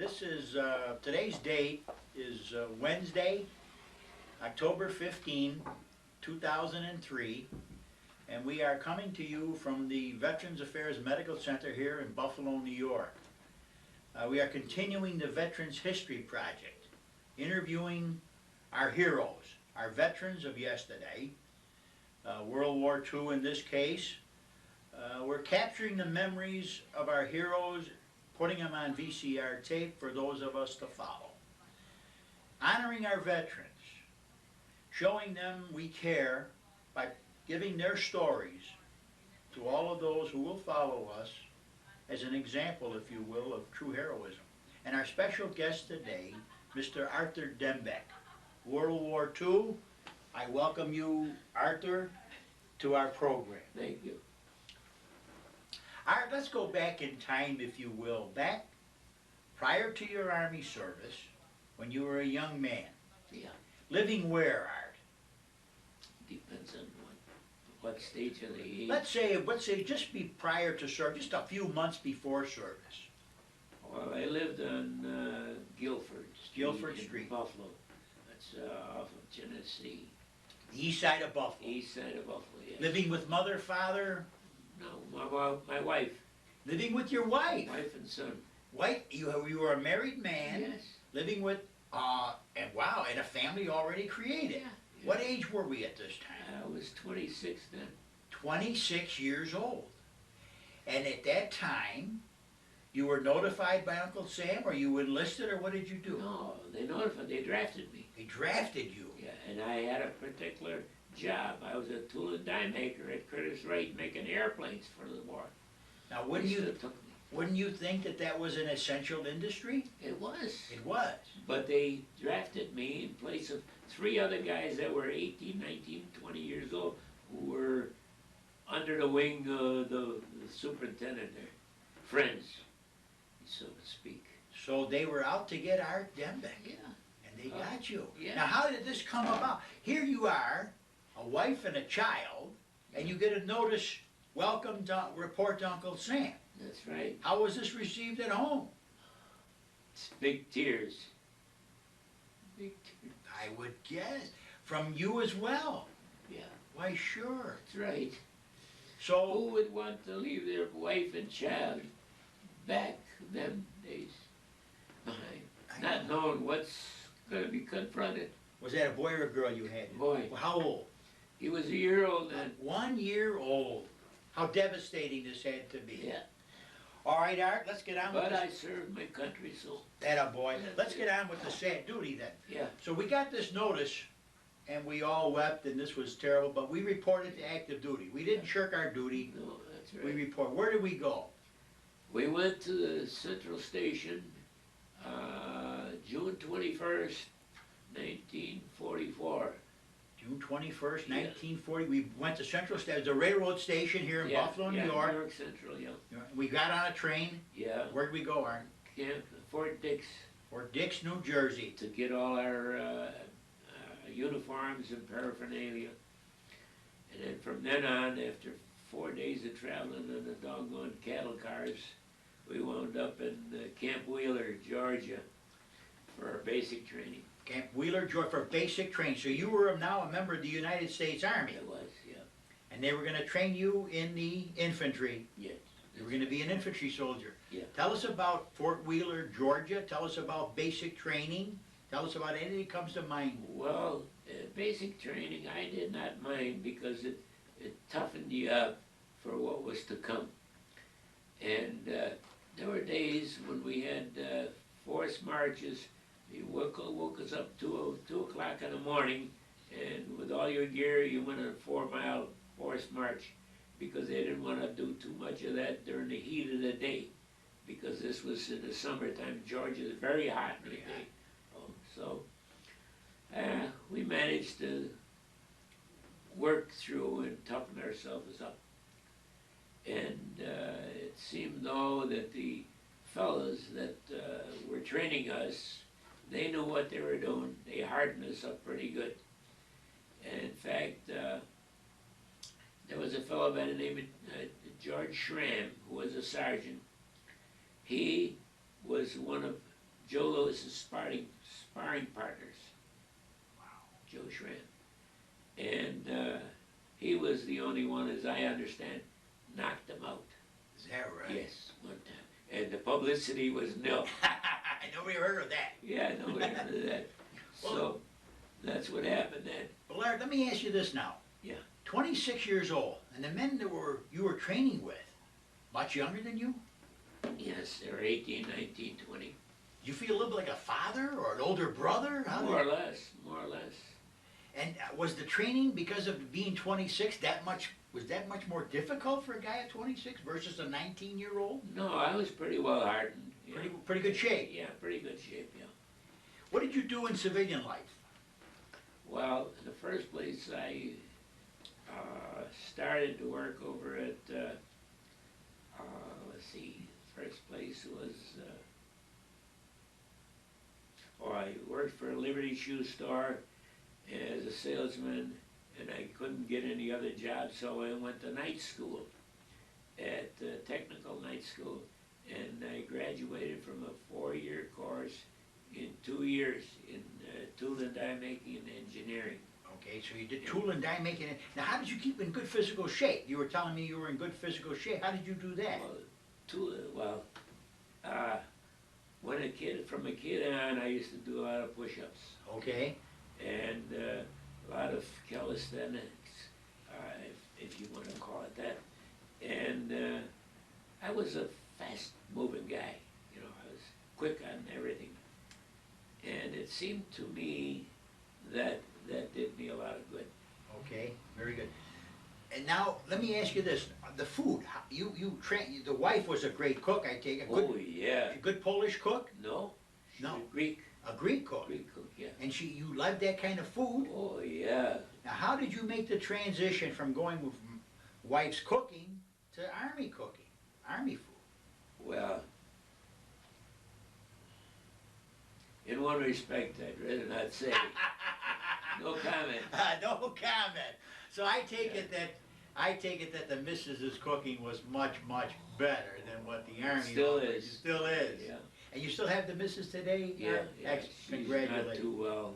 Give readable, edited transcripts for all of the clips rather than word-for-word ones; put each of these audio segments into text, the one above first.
This is, today's date is Wednesday, October 15, 2003, and we are coming to you from the Veterans Affairs Medical Center here in Buffalo, New York. We are continuing the Veterans History Project, interviewing our heroes, our veterans of yesterday, World War II in this case. We're capturing the memories of our heroes, putting them on VCR tape for those of us to follow. Honoring our veterans, showing them we care by giving their stories to all of those who will follow us as an example, if you will, of true heroism. And our special guest today, Mr. Arthur Dembik, World War II. I welcome you, Arthur, to our program. Thank you. All right, let's go back in time, if you will, back prior to your Army service, when you were a young man. Yeah. Living where, Art? Depends on what stage of the age. Let's say just be prior to service, just a few months before service. Well, I lived on Guilford Street. In Buffalo. That's off of Genesee. The east side of Buffalo. East side of Buffalo, yes. Living with mother, father? No, my wife. Living with your wife? Wife and son. You were a married man. Yes. Living with, and wow, and a family already created. Yeah. What age were we at this time? I was 26 then. 26 years old. And at that time, you were notified by Uncle Sam, or you enlisted, or what did you do? No, they drafted me. They drafted you? Yeah, and I had a particular job. I was a tool and die maker at Curtis Wright making airplanes for the war. Now, wouldn't you think that that was an essential industry? It was. It was. But they drafted me in place of 3 other guys that were 18, 19, 20 years old who were under the wing of the superintendent there. Friends, so to speak. So they were out to get Art Dembik. Yeah. And they got you. Yeah. Now, how did this come about? Here you are, a wife and a child, and you get a notice, welcome to report to Uncle Sam. That's right. How was this received at home? It's big tears. Big tears. I would guess. From you as well. Yeah. Why, sure. That's right. So, who would want to leave their wife and child back them days behind, not knowing what's going to be confronted? Was that a boy or a girl you had? Boy. Well, how old? He was a year old then. 1 year old. How devastating this had to be. Yeah. All right, Art, let's get on with this. But I served my country, so. That a boy. Let's get on with the sad duty then. Yeah. So we got this notice, and we all wept, and this was terrible, but we reported to active duty. We didn't shirk our duty. No, that's right. We report. Where did we go? We went to the Central Station, June 21st, 1944. June 21st, 1940. We went to Central Station, the railroad station here in Buffalo, New York. New York Central, yeah. We got on a train. Yeah. Where did we go, Art? Camp, Fort Dix. Fort Dix, New Jersey. To get all our uniforms and paraphernalia. And then from then on, after 4 days of traveling in the doggone cattle cars, we wound up in Camp Wheeler, Georgia, for our basic training. Camp Wheeler, Georgia, for basic training. So you were now a member of the United States Army. I was, yeah. And they were going to train you in the infantry. Yes. You were going to be an infantry soldier. Yeah. Tell us about Fort Wheeler, Georgia. Tell us about basic training. Tell us about anything that comes to mind. Well, basic training I did not mind because it toughened you up for what was to come. And there were days when we had forced marches. They woke us up 2 o'clock in the morning, and with all your gear, you went on a 4-mile forced march because they didn't want to do too much of that during the heat of the day, because this was in the summertime. Georgia is very hot in the day. So we managed to work through and toughen ourselves up. And it seemed, though, that the fellows that were training us, they knew what they were doing. They hardened us up pretty good. And in fact, there was a fellow by the name of George Schramm, who was a sergeant. He was one of Joe Lewis's sparring partners. Joe Schramm. And he was the only one, as I understand, knocked him out. Is that right? Yes, one time. And the publicity was nil. Nobody heard of that. Yeah, nobody heard of that. So that's what happened then. Well, Laird, let me ask you this now. Yeah. 26 years old, and the men that you were training with, much younger than you? Yes, they were 18, 19, 20. You feel a little bit like a father or an older brother? More or less, more or less. And was the training, because of being 26, was that much more difficult for a guy at 26 versus a 19-year-old? No, I was pretty well hardened. Yeah. Pretty good shape. Yeah, pretty good shape, yeah. What did you do in civilian life? Well, in the first place, I started to work over at, let's see, first place was, I worked for a Liberty shoe store as a salesman, and I couldn't get any other job, so I went to night school, at technical night school, and I graduated from a 4-year course in 2 years in tool and die making and engineering. Okay, so you did tool and die making. Now, how did you keep in good physical shape? You were telling me you were in good physical shape. How did you do that? From a kid on, I used to do a lot of push-ups. Okay. And a lot of calisthenics, if you want to call it that. And I was a fast-moving guy, you know, I was quick on everything. And it seemed to me that did me a lot of good. Okay, very good. And now, let me ask you this, the food, the wife was a great cook, I take it. Oh, yeah. A good Polish cook? No. She No. was Greek. A Greek cook? Greek cook, yeah. And you loved that kind of food? Oh, yeah. Now, how did you make the transition from going with wife's cooking to Army cooking, Army food? Well, in one respect, I'd rather not say. No comment. No comment. So I take it that the missus's cooking was much, much better than what the Army Still offered. is. It still is. Yeah. And you still have the missus today? Yeah, yeah. She's Congratulations. not too well.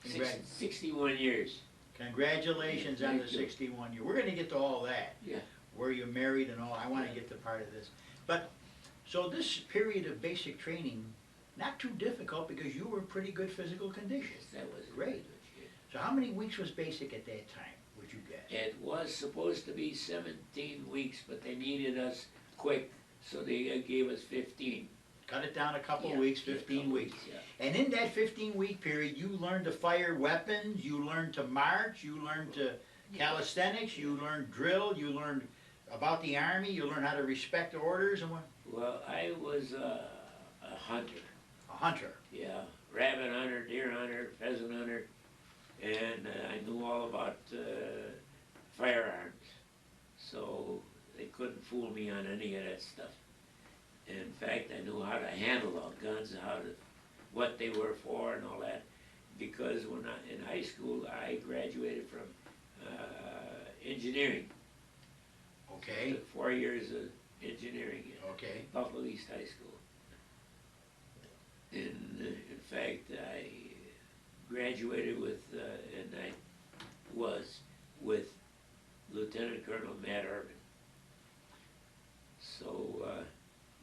Congrat- 61 years. Congratulations on the Thank you. 61 year. We're gonna get to all that. Yeah. Where you're married and all, I wanna get to part of this. But, so this period of basic training, not too difficult because you were in pretty good physical condition. Yes, that was Great. good, yeah. So how many weeks was basic at that time, would you guess? It was supposed to be 17 weeks, but they needed us quick, so they gave us 15. Cut it down a couple Yeah, weeks, yeah, 15 couple weeks. Yeah. And in that 15-week period, you learned to fire weapons, you learned to march, you learned to calisthenics, you learned drill, you learned about the Army, you learned how to respect orders and what? Well, I was a hunter. A hunter. Yeah, rabbit hunter, deer hunter, pheasant hunter, and I knew all about firearms. So they couldn't fool me on any of that stuff. In fact, I knew how to handle all guns, what they were for and all that, because when in high school, I graduated from engineering. Okay, Took 4 years of engineering at okay. Buffalo East High School. In fact, I graduated with, and I was with Lieutenant Colonel Matt Urban. So,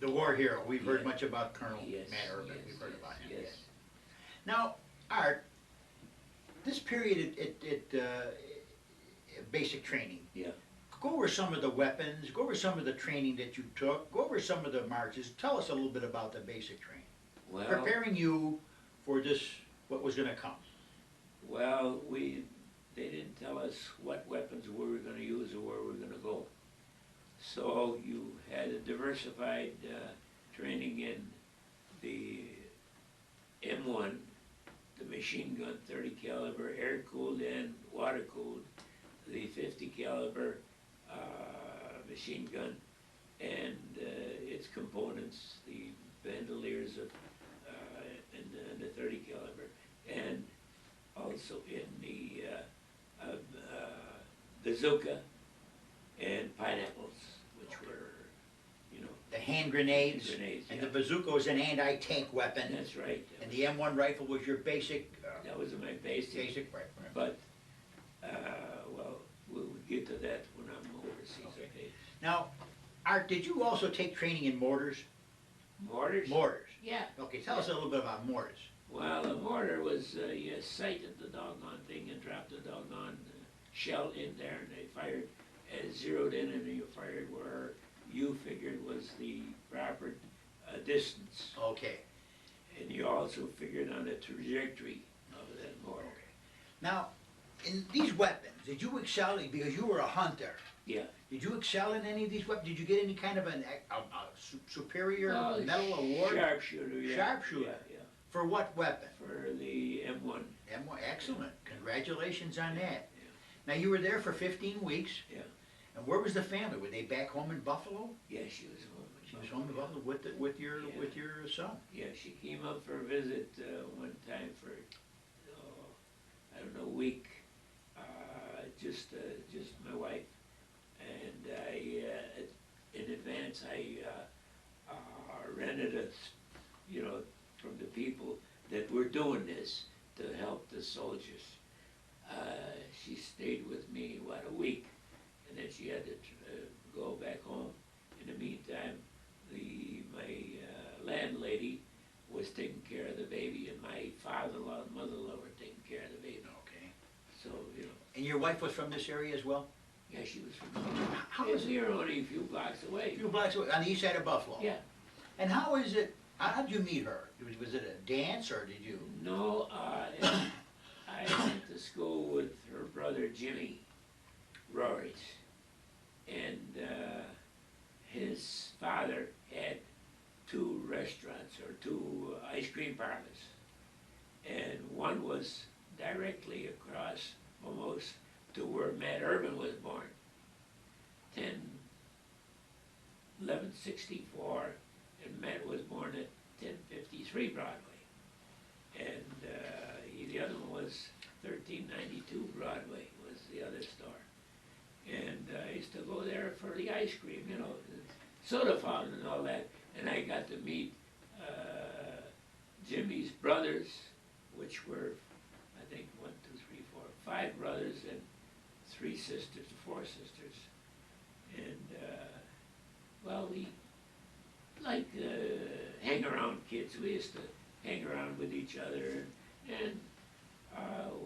The war hero, we've heard Yeah. much about Colonel yes, Matt Urban, yes, we've heard yes, about him. yes. Now, Art, this period basic training, Yeah. go over some of the weapons, go over some of the training that you took, go over some of the marches, tell us a little bit about the basic training. Well, Preparing you for this, what was gonna come. well, they didn't tell us what weapons we were gonna use or where we were gonna go. So you had a diversified training in the M1, the machine gun 30 caliber, air-cooled and water-cooled, the 50 caliber machine gun, and its components, the bandoliers of and the 30 caliber, and also in the bazooka and pineapples, which were, you know, The hand grenades. Grenades, And yeah. the bazooka was an anti-tank weapon. That's right. And the M1 rifle was your basic, That was my basic, basic rifle. but, well, we'll get to that when I'm overseas, Okay. okay? Now, Art, did you also take training in mortars? Mortars? Mortars. Yeah. Okay, tell us a little bit about mortars. Well, a mortar was, you sighted the doggone thing and dropped the doggone shell in there, and they fired, zeroed in, and you fired where you figured was the proper distance. Okay. And you also figured on the trajectory of that mortar. Now, in these weapons, did you excel, because you were a hunter, Yeah. did you excel in any of these weapons? Did you get any kind of a superior Well, medal award? Sharpshooter, yeah. Sharpshooter. Yeah, yeah. For what weapon? For the M1. M1, excellent, congratulations on that. Yeah. Now, you were there for 15 weeks. Yeah. And where was the family? Were they back home in Buffalo? Yeah, she was home. She was home in Buffalo with your son. Yeah, she came up for a visit one time for, I don't know, a week. Just my wife, and I in advance I rented from the people that were doing this to help the soldiers. She stayed with me a week, and then she had to go back home. In the meantime, my landlady was taking care of the baby, and my father-in-law and mother-in-law were taking care of the baby. Okay. So, And your wife was from this area as well? yeah, she was from How here. is it? We were only a few blocks A away. few blocks away, on the east side of Buffalo? Yeah. And how is it, how did you meet her? Was it a dance, or did you? No, I went to school with her brother Jimmy Rories, and his father had two restaurants, or two ice cream parlors, and one was directly across almost to where Matt Urban was born, 1164, and Matt was born at 1053 Broadway. And the other one was 1392 Broadway was the other store. And I used to go there for the ice cream, soda fountain and all that. And I got to meet Jimmy's brothers, which were, I think, 5 brothers and 4 sisters. And, well, we like hang around kids. We used to hang around with each other, and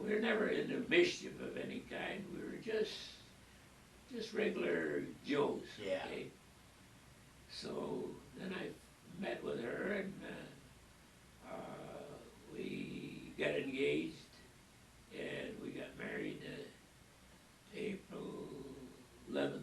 we were never into mischief of any kind. We were just regular Joes. Yeah. Okay? So then I met with her, and we got engaged, and we got married April 11th,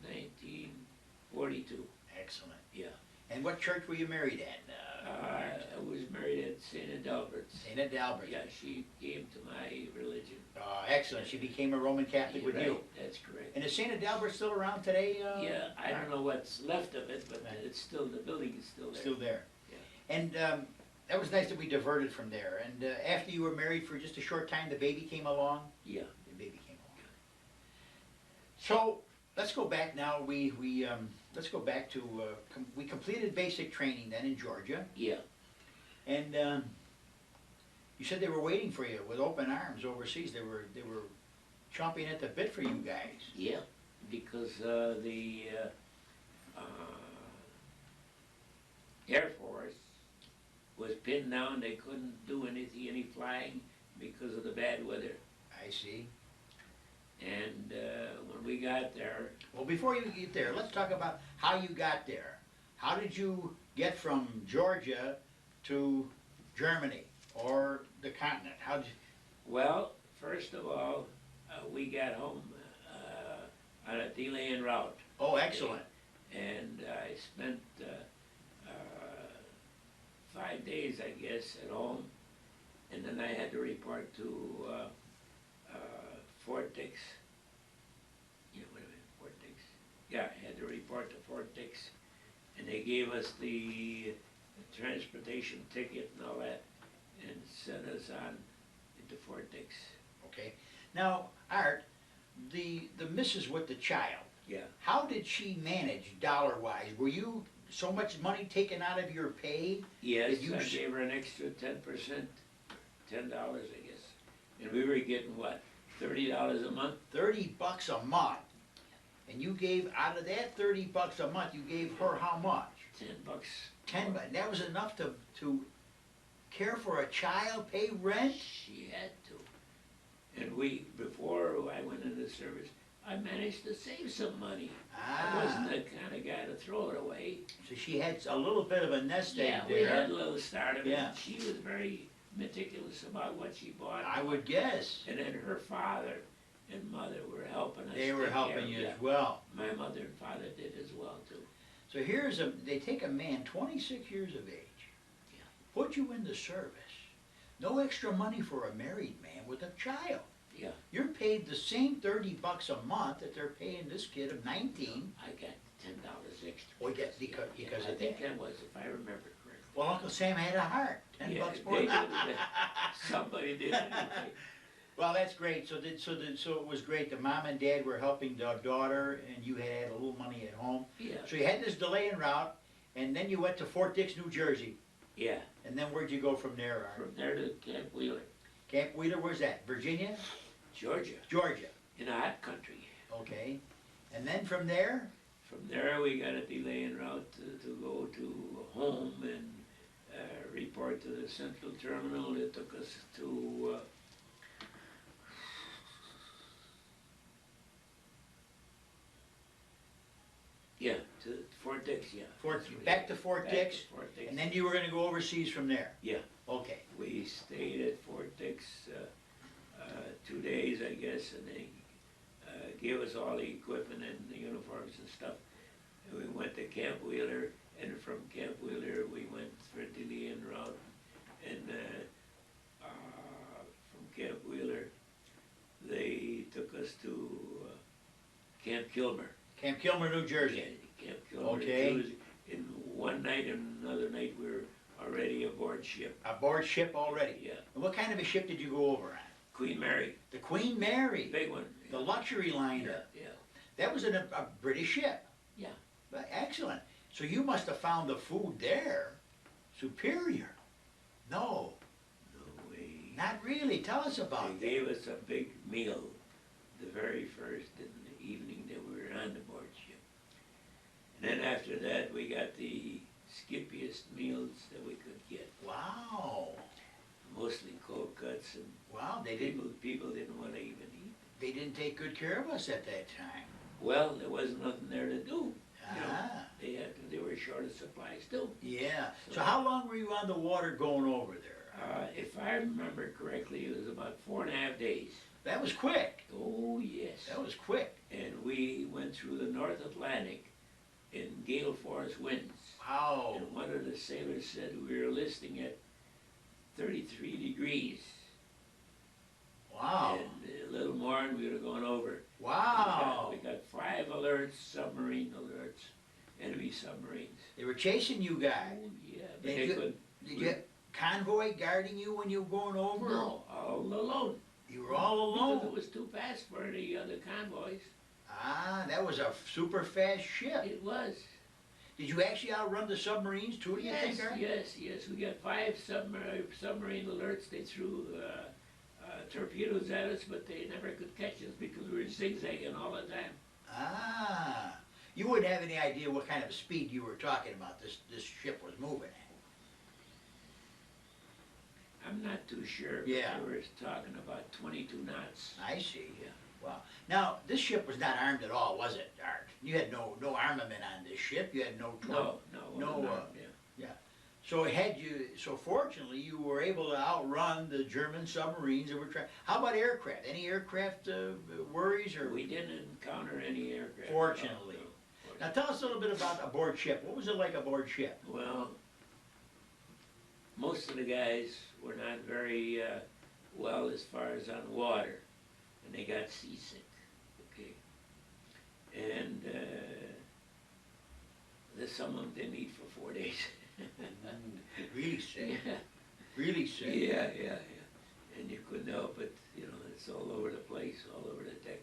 1942. Excellent. Yeah. And what church were you married at? I was married at St. Adalbert's. St. Adalbert. Yeah, she came to my religion. Excellent. She became a Roman Catholic with Right, you. that's correct. And is St. Adalbert still around today? Yeah, I don't know what's left of it, but Right. it's still, the building is still there. Still there. Yeah. And that was nice that we diverted from there. And after you were married for just a short time, the baby came along? Yeah. The baby came along. So, let's go back now. Let's go back to, we completed basic training then in Georgia. Yeah. And you said they were waiting for you with open arms overseas. They were chomping at the bit for you guys. Yeah, because the Air Force was pinned down. They couldn't do any flying because of the bad weather. I see. And when we got there, Well, before you get there, let's talk about how you got there. How did you get from Georgia to Germany or the continent? How did you? well, first of all, we got home on a delay en route. Oh, excellent. And I spent 5 days, I guess, at home, and then I had to report to Fort Dix. Yeah, wait a minute, Fort Dix. Yeah, I had to report to Fort Dix, and they gave us the transportation ticket and all that, and sent us on into Fort Dix. Okay. Now, Art, the missus with the child, Yeah. How did she manage dollar-wise? Were you so much money taken out of your pay? Yes, Did you I s- gave her an extra 10%, $10, I guess. And we were getting what, $30 a month? $30 a month. And you gave, out of that $30 a month, you gave her how much? $10. 10, but that was enough to care for a child, pay rent? She had to. And we, before I went into service, I managed to save some money. I wasn't the kind of guy to throw it away. So she had a little bit of a nest egg Yeah, there. we had a little start of it. Yeah. She was very meticulous about what she bought. I would guess. And then her father and mother were helping us. They were take helping care of you that. as well. My mother and father did as well too. So they take a man 26 years of age, Yeah. put you in the service, no extra money for a married man with a child. Yeah. You're paid the same $30 a month that they're paying this kid of 19. I got $10 extra. Oh, yes, because I of think that. that was, if I remember correctly. Well, Uncle Sam had a heart. $10 Yeah, more. they did it. Somebody did it. Well, that's great. So it was great. The mom and dad were helping the daughter, and you had a little money at home. Yeah. So you had this delay en route, and then you went to Fort Dix, New Jersey. Yeah. And then where'd you go from there, Art? From there to Camp Wheeler, Camp Wheeler, where's that? Virginia? Georgia, Georgia. in a hot country. Okay. And then from there? From there, we got a delay en route to go to home and report to the central terminal. It took us to to Fort Dix, yeah. Back to Fort Back Dix? to Fort Dix. And then you were gonna go overseas from there? Yeah. Okay. We stayed at Fort Dix 2 days, I guess, and they gave us all the equipment and the uniforms and stuff. And we went to Camp Wheeler, and from Camp Wheeler, we went for delay en route. And from Camp Wheeler, they took us to Camp Kilmer. Camp Kilmer, New Jersey. Yeah, Camp Kilmer. Okay. It was in one night and another night we were already aboard ship. Aboard ship already? Yeah. And what kind of a ship did you go over on? Queen Mary, The Queen Mary, big one. the luxury liner. Yeah, That was a British ship. Yeah. But excellent. So you must have found the food there superior. No, no way. not really. Tell us about They that. gave us a big meal the very first in the evening that we were on the board ship. And then after that, we got the skippiest meals that we could get. Wow. Mostly cold cuts, and Wow, people didn't want to even eat. they didn't take good care of us at that time. Well, there wasn't nothing there to do. You know, Ah, they were short of supplies too. yeah. So how long were you on the water going over there? If I remember correctly, it was about 4.5 days. That was quick. Oh, yes. That was quick. And we went through the North Atlantic in gale force winds. Wow. And one of the sailors said we were listing at 33 degrees. Wow. And a little more and we would have gone over. Wow. We got 5 alerts, submarine alerts, enemy submarines. They were chasing you guys. Oh, yeah, but Did they you- could. Did you have convoy guarding you when you were going over? No, all alone. You were all Because it alone? was too fast for the other convoys. Ah, that was a super fast ship. It was. Did you actually outrun the submarines too, do you Yes, think, Art? yes. We got 5 submarine alerts. They threw torpedoes at us, but they never could catch us because we were zigzagging all the time. Ah. You wouldn't have any idea what kind of speed you were talking about this ship was moving at. I'm not too sure, but Yeah. they were talking about 22 knots. I see. Yeah. Wow. Now, this ship was not armed at all, was it, Art? You had no armament on this ship. You had no No, yeah. So fortunately, you were able to outrun the German submarines that were trying. How about aircraft? Any aircraft worries or? We didn't encounter any aircraft. Fortunately. No. Now tell us a little bit about aboard ship. What was it like aboard ship? Well, most of the guys were not very well as far as on water, and they got seasick, okay? And some of them didn't eat for 4 days. Really sick. Yeah. Really sick. Yeah. And you couldn't help it, it's all over the place, all over the deck.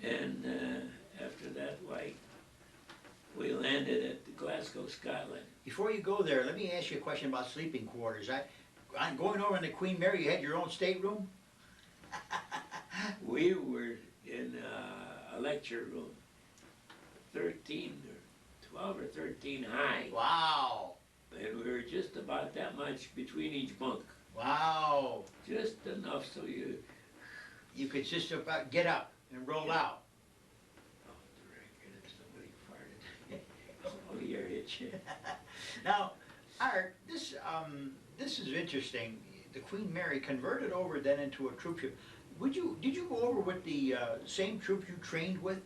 And after that, Scotland. Before you go there, let me ask you a question about sleeping quarters. I'm going over in the Queen Mary, you had your own stateroom? We were in a lecture room, 13 or 12 or 13 high. Wow, And we were just about that much between each bunk. wow. Just enough so you... You could just about get up and roll out. Oh, the record, somebody farted. Oh, the air hit you. Now, Art, this is interesting. The Queen Mary converted over then into a troop ship. Did you go over with the same troops you trained with?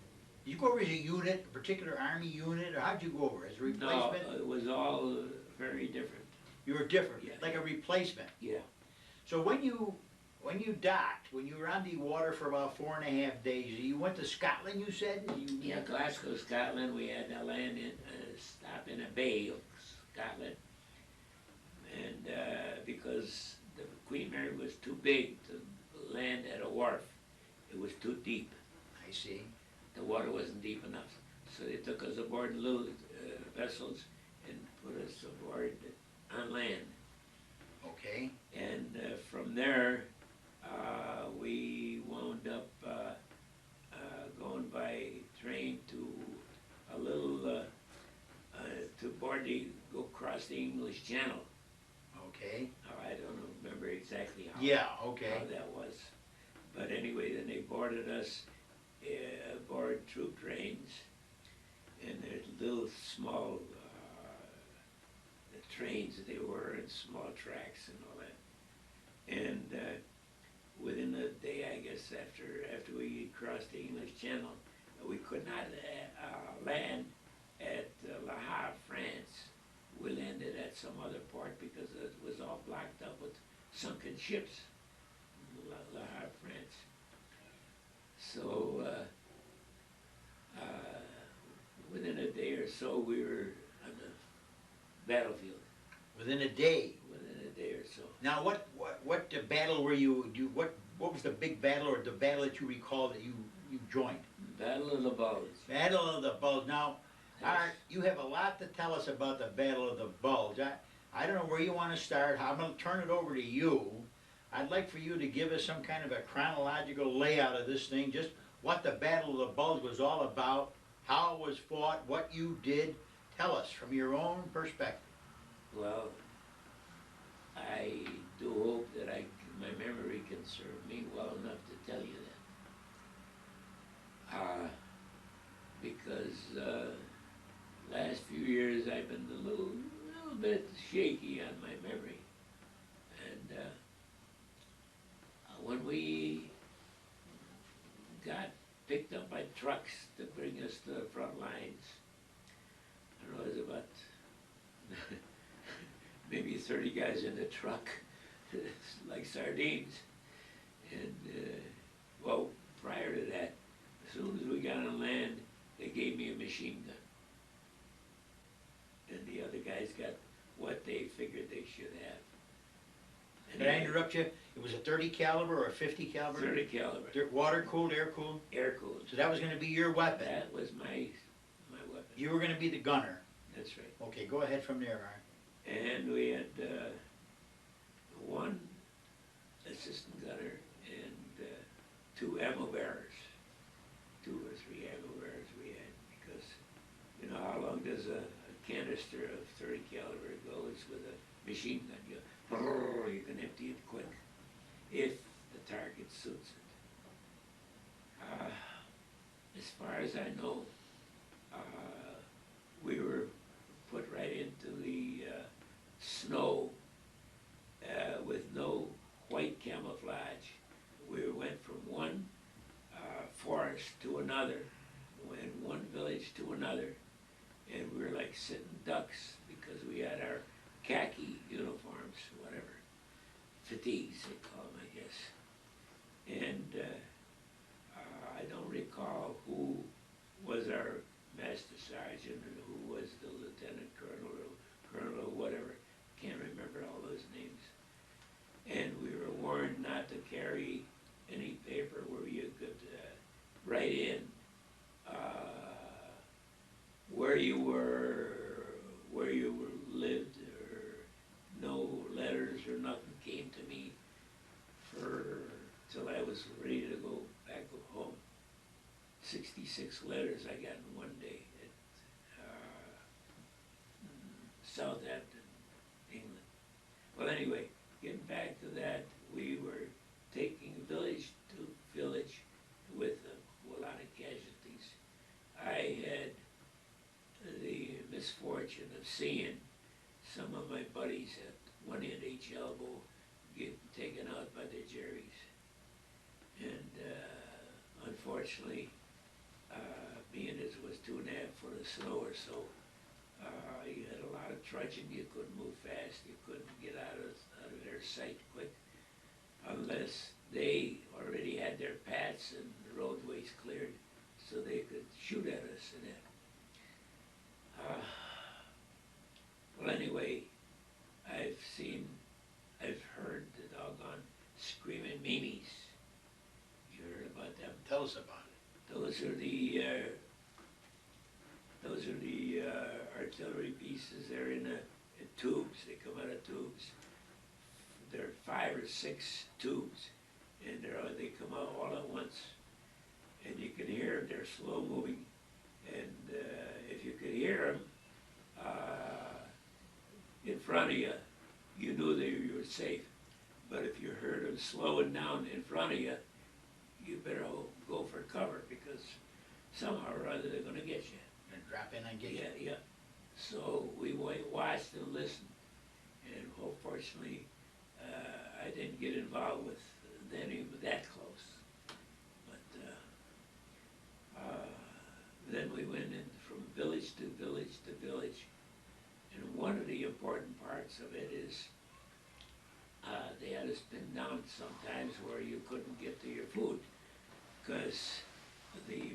Did you go over as a unit, a particular army unit, or how'd you go over, as a replacement? No, it was all very different. You were different, Yeah, like yeah. a replacement. Yeah. So when you docked, when you were on the water for about 4.5 days, you went to Scotland, you said? Yeah, Glasgow, Scotland. We had to land in, stop in a bay of Scotland. And because the Queen Mary was too big to land at a wharf, it was too deep. I see. The water wasn't deep enough. So they took us aboard in little vessels and put us aboard on land. Okay. And from there, we wound up going by train to a little, to go across the English Channel. Okay. I don't remember exactly how, Yeah, okay. how that was. But anyway, then they boarded us aboard troop trains, and there's little small trains they were, and small tracks and all that. And within a day, I guess, after we crossed the English Channel, we could not land at Le Havre, France. We landed at some other port because it was all blocked up with sunken ships, Le Havre, France. So within a day or so, we were on the battlefield. Within a day. Within a day or so. Now, what battle were you? What was the big battle, or the battle that you recall that you joined? Battle of the Bulge. Battle of the Bulge. Now, Yes. Art, you have a lot to tell us about the Battle of the Bulge. I don't know where you want to start. I'm going to turn it over to you. I'd like for you to give us some kind of a chronological layout of this thing, just what the Battle of the Bulge was all about, how it was fought, what you did. Tell us from your own perspective. Well, I do hope that my memory can serve me well enough to tell you that. Because last few years I've been a little bit shaky on my memory. And when we got picked up by trucks to bring us to the front lines, I don't know, it was about maybe 30 guys in the truck, like sardines. And, well, prior to that, as soon as we got on land, they gave me a machine gun. And the other guys got what they figured they should have. And Can I interrupt you? It was a 30 caliber or a 50 caliber? 30 caliber. Water cooled, air cooled? Air cooled. So that was going to be your weapon. That was my weapon. You were going to be the gunner. That's right. Okay, go ahead from there, Art. And we had one assistant gunner and 2 ammo bearers. 2 or 3 ammo bearers we had, because you know how long does a canister of 30 caliber go? It's with a machine gun. You can empty it quick if the target suits it. As far as I know, we were put right into the snow with no white camouflage. We went from one forest to another, and one village to another, and we were like sitting ducks because we had our khaki uniforms, whatever, fatigues they call them, I guess. And I don't recall who was 26 letters I got in one day at Southampton, England. Well, anyway, getting back to that, we were taking village to village with a lot of casualties. I had the misfortune of seeing some of my buddies at one end each elbow get taken out by the Jerry's. And unfortunately, being it was 2.5 foot of snow or so, you had a lot of trudging, you couldn't move fast, you couldn't get out of their sight quick, unless they already had their pats and the roadways cleared so they could shoot at us and that. Well, anyway, I've heard the doggone screaming memes. You heard about them? Tell us about it. Those are the artillery pieces. They're in tubes. They come out of tubes. There are 5 or 6 tubes, and they come out all at once. And you can hear them. They're slow moving, and if you could hear them in front of you, you knew that you were safe. But if you heard them slowing down in front of you, you better go for cover, because somehow or other they're going to get you. And drop in and get you. Yeah, yeah. So we watched and listened, and fortunately, I didn't get involved with any that close. But then we went in from village to village to village, and one of the important parts of it is they had us pin down sometimes where you couldn't get to your food, because the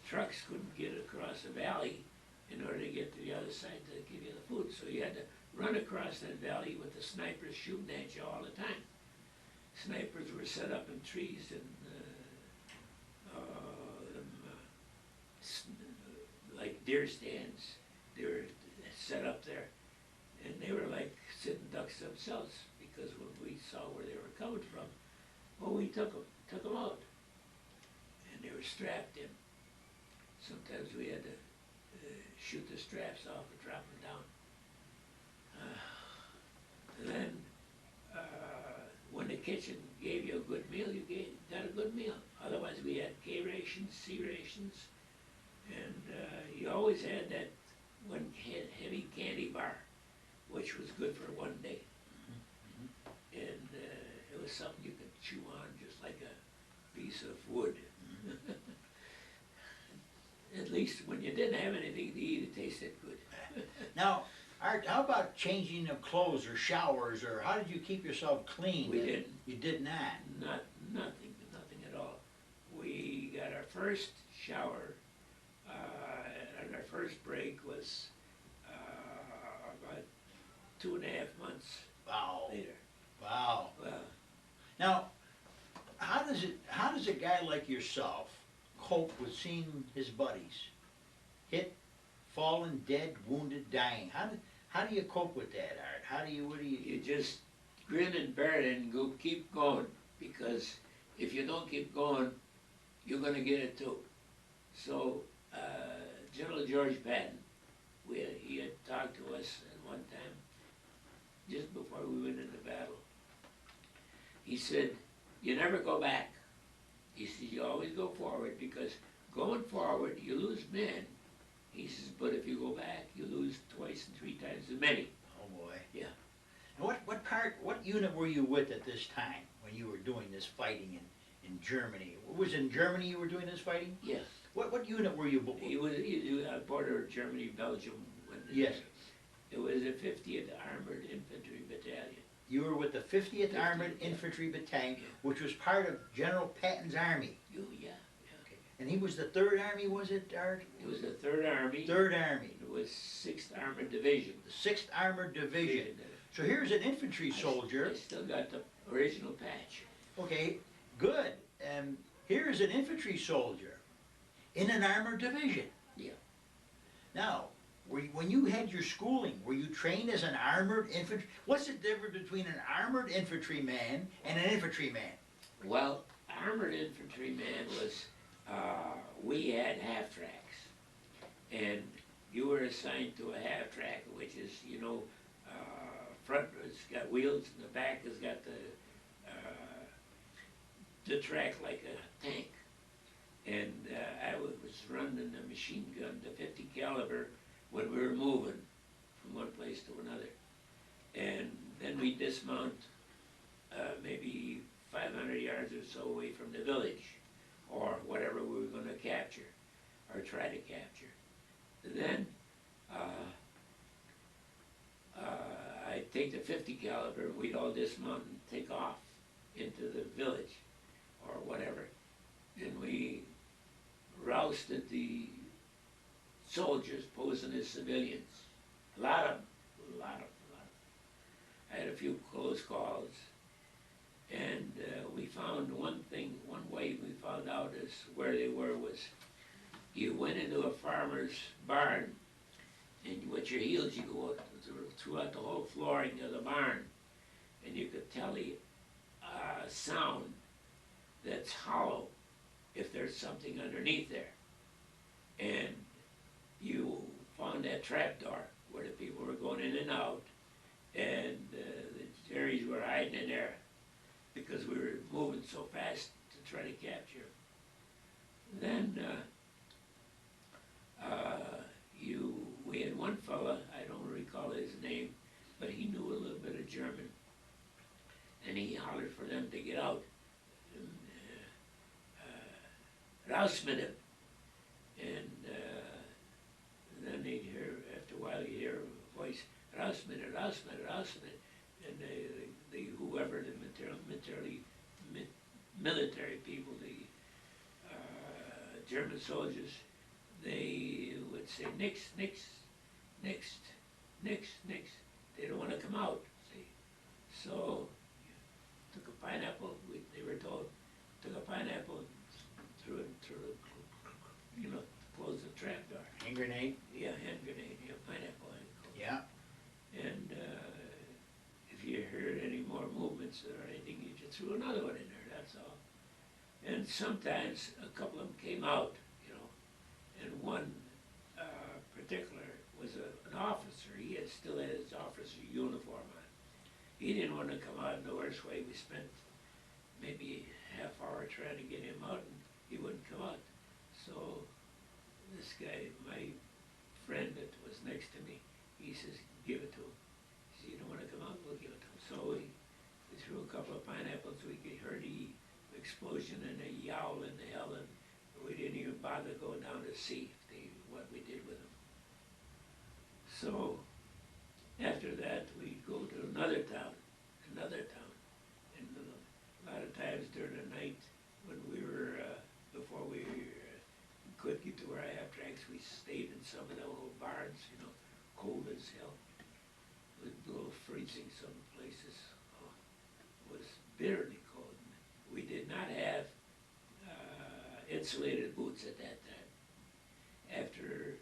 trucks couldn't get across the valley in order to get to the other side to give you the food. So you had to run across that valley with the snipers shooting at you all the time. Snipers were set up in trees and like deer stands. They were set up there, and they were like sitting ducks themselves, because when we saw where they were coming from, well, we took them out, and they were strapped in. Sometimes we had to shoot the straps off and drop them down. And then when the kitchen gave you a good meal, you got a good meal. Otherwise, we had K rations, C rations, and you always had that one heavy candy bar, which was good for one day. And it was something you could chew on just like a piece of wood. At least when you didn't have anything to eat, it tasted good. Now, Art, how about changing of clothes or showers, or how did you keep yourself clean? We didn't. You did not? Nothing at all. We got our first shower, and our first break was about 2.5 months Wow. later. Wow. Well, Now, how does a guy like yourself cope with seeing his buddies hit, fallen, dead, wounded, dying? How do you cope with that, Art? you just grin and bear it and keep going, because if you don't keep going, you're gonna get it too. So, General George Patton, he had talked to us at one time, just before we went into battle. He said, you never go back. He said, you always go forward, because going forward, you lose men. He says, but if you go back, you lose 2 and 3 times as many. Oh, boy. Yeah. And what unit were you with at this time when you were doing this fighting in Germany? Was it in Germany you were doing this fighting? Yes. What unit were you? He was border of Germany, Belgium. Yes. It was the 50th Armored Infantry Battalion. You were with the 50th Armored yeah. Infantry Battalion, Yeah. which was part of General Patton's army. Yeah. Okay. And he was the 3rd Army, was it, Art? It was the 3rd Army. 3rd Army. It was 6th Armored Division. The 6th Armored Division. So here's an infantry soldier. I still got the original patch. Okay, good. Here's an infantry soldier in an armored division. Yeah. Now, when you had your schooling, were you trained as an armored infantry? What's the difference between an armored infantryman and an infantryman? Well, armored infantryman was we had half tracks, and you were assigned to a half track, which is, you know, front it's got wheels, and the back has got the track like a tank. And I was running the machine gun, the 50 caliber, when we were moving from one place to another. And then we dismount maybe 500 yards or so away from the village, or whatever we were going to capture, or try to capture. And then I'd take the 50 caliber, we'd all dismount and take off into the village, or whatever. And we rousted the soldiers posing as civilians. A lot of them. I had a few close calls, and we found one way we found out is where they were was, you went into a farmer's barn, and with your heels you go throughout the whole flooring of the barn, and you could tell the sound that's hollow if there's something underneath there. And you found that trap door where the people were going in and out, and the Jerry's were hiding in there because we were moving so fast to try to capture. Then we had one fella, I don't recall his name, but he knew a little bit of German, and he hollered for them to get out. Raus mit him. And then they'd hear, after a while you'd hear a voice, Raus mit it, raus mit it, raus mit it. And they whoever the military people, the German soldiers, they would say, nix, nix, nix, nix, nix. They don't want to come out, see. So, took a pineapple, they were told, took a pineapple, threw it through the, you know, close the trap door. Hand grenade? Yeah, hand grenade, yeah, pineapple. Yeah. And if you heard any more movements or anything, you just threw another one in there, that's all. And sometimes a couple of them came out, you know, and one particular was an officer. He still had his officer uniform on. He didn't want to come out in the worst way. We spent maybe half hour trying to get him out, and he wouldn't come out. So this guy, my friend that was next to me, he says, give it to him. He said, you don't want to come out? We'll give it to him. So we threw a couple of pineapples. We heard the explosion and a yowl and the hell, and we didn't even bother going down to see what we did with them. So after that, we'd go to another town. And a lot of times during the night when we were, before we could get to our half tracks, we stayed in some of the old barns, you know, cold as hell. It was below freezing some places. Oh, it was bitterly cold. We did not have insulated boots at that time. After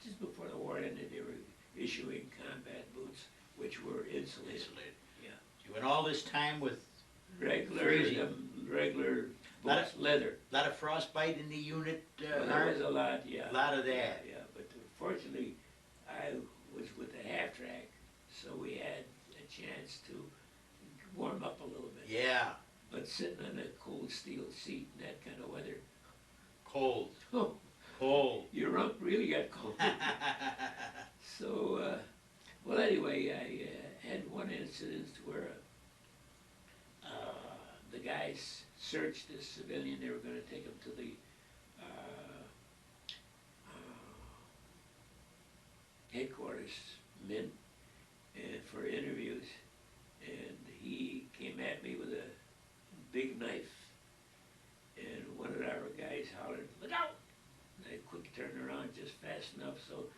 just before the war ended, they were issuing combat boots, which were insulated. Yeah. You went all this time with Regular boots, leather. a lot of frostbite in the unit. Well, there was a lot, yeah. A lot of that. Yeah, but fortunately, I was with the half track, so we had a chance to warm up a little bit. Yeah. But sitting on a cold steel seat in that kind of weather, Cold. oh, Cold. your rump really got cold. So, well, anyway, I had one incident where the guys searched this civilian. They were going to take him to the headquarters men and for interviews, and he came at me with a big knife, and one of our guys hollered, "Look out!" And I quick turned around just fast enough so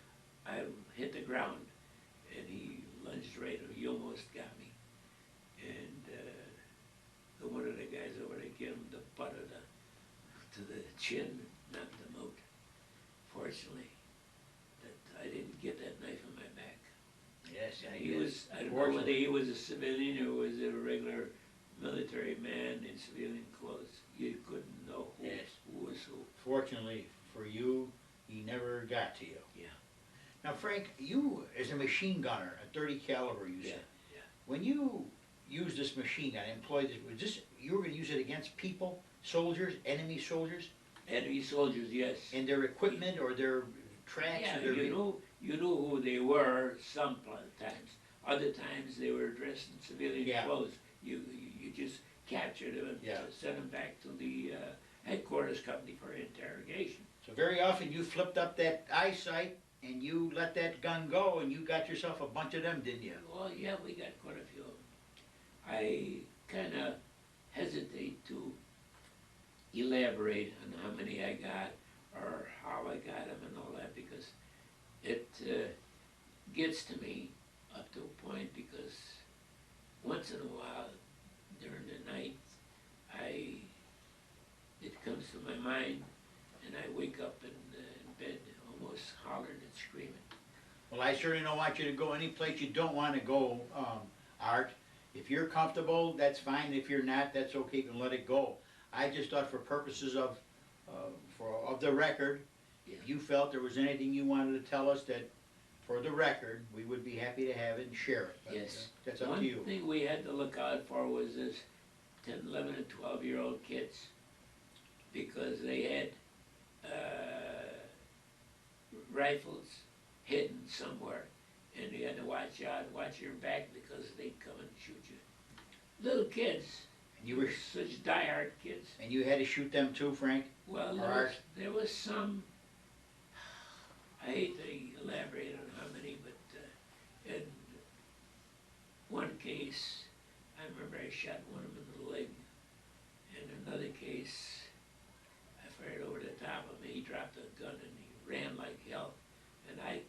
I hit the ground, and he lunged right, he almost got me. And one of the guys over there gave him the butt of to the chin, knocked him out. Fortunately, that I didn't get that knife in my back. Yes, He was, I don't know whether he was a civilian or was a regular military man in civilian clothes. You couldn't know who was who. Fortunately for you, he never got to you. Yeah. Now, Frank, you as a machine gunner, a 30 caliber, you said. Yeah. When you used this machine gun, employed this, was this, you were going to use it against people, soldiers, enemy soldiers, Enemy soldiers, yes. and their equipment or their tracks? Yeah, or their you knew who they were sometimes. Other times they were dressed in civilian Yeah. clothes. You just captured them and Yeah. sent them back to the headquarters company for interrogation. So very often you flipped up that eyesight and you let that gun go and you got yourself a bunch of them, didn't you? Well, yeah, we got quite a few of them. I kind of hesitate to elaborate on how many I got or how I got them and all that, because it gets to me up to a point, because once in a while during the night it comes to my mind and I wake up in bed almost hollering and screaming. Well, I certainly don't want you to go any place you don't want to go, Art. If you're comfortable, that's fine. If you're not, that's okay. You can let it go. I just thought for purposes of the record, Yeah. if you felt there was anything you wanted to tell us that, for the record, we would be happy to have it and share it. But, Yes. that's up to you. One thing we had to look out for was this 10, 11, and 12-year-old kids, because they had rifles hidden somewhere, and you had to watch out, watch your back, because they'd come and shoot you. Little kids, And you were, such diehard kids. and you had to shoot them too, Frank? Well, Art. there was some, I hate to elaborate on how many, but in one case, I remember I shot one of them in the leg. In another case, I fired over the top of him. He dropped a gun and he ran like hell. And I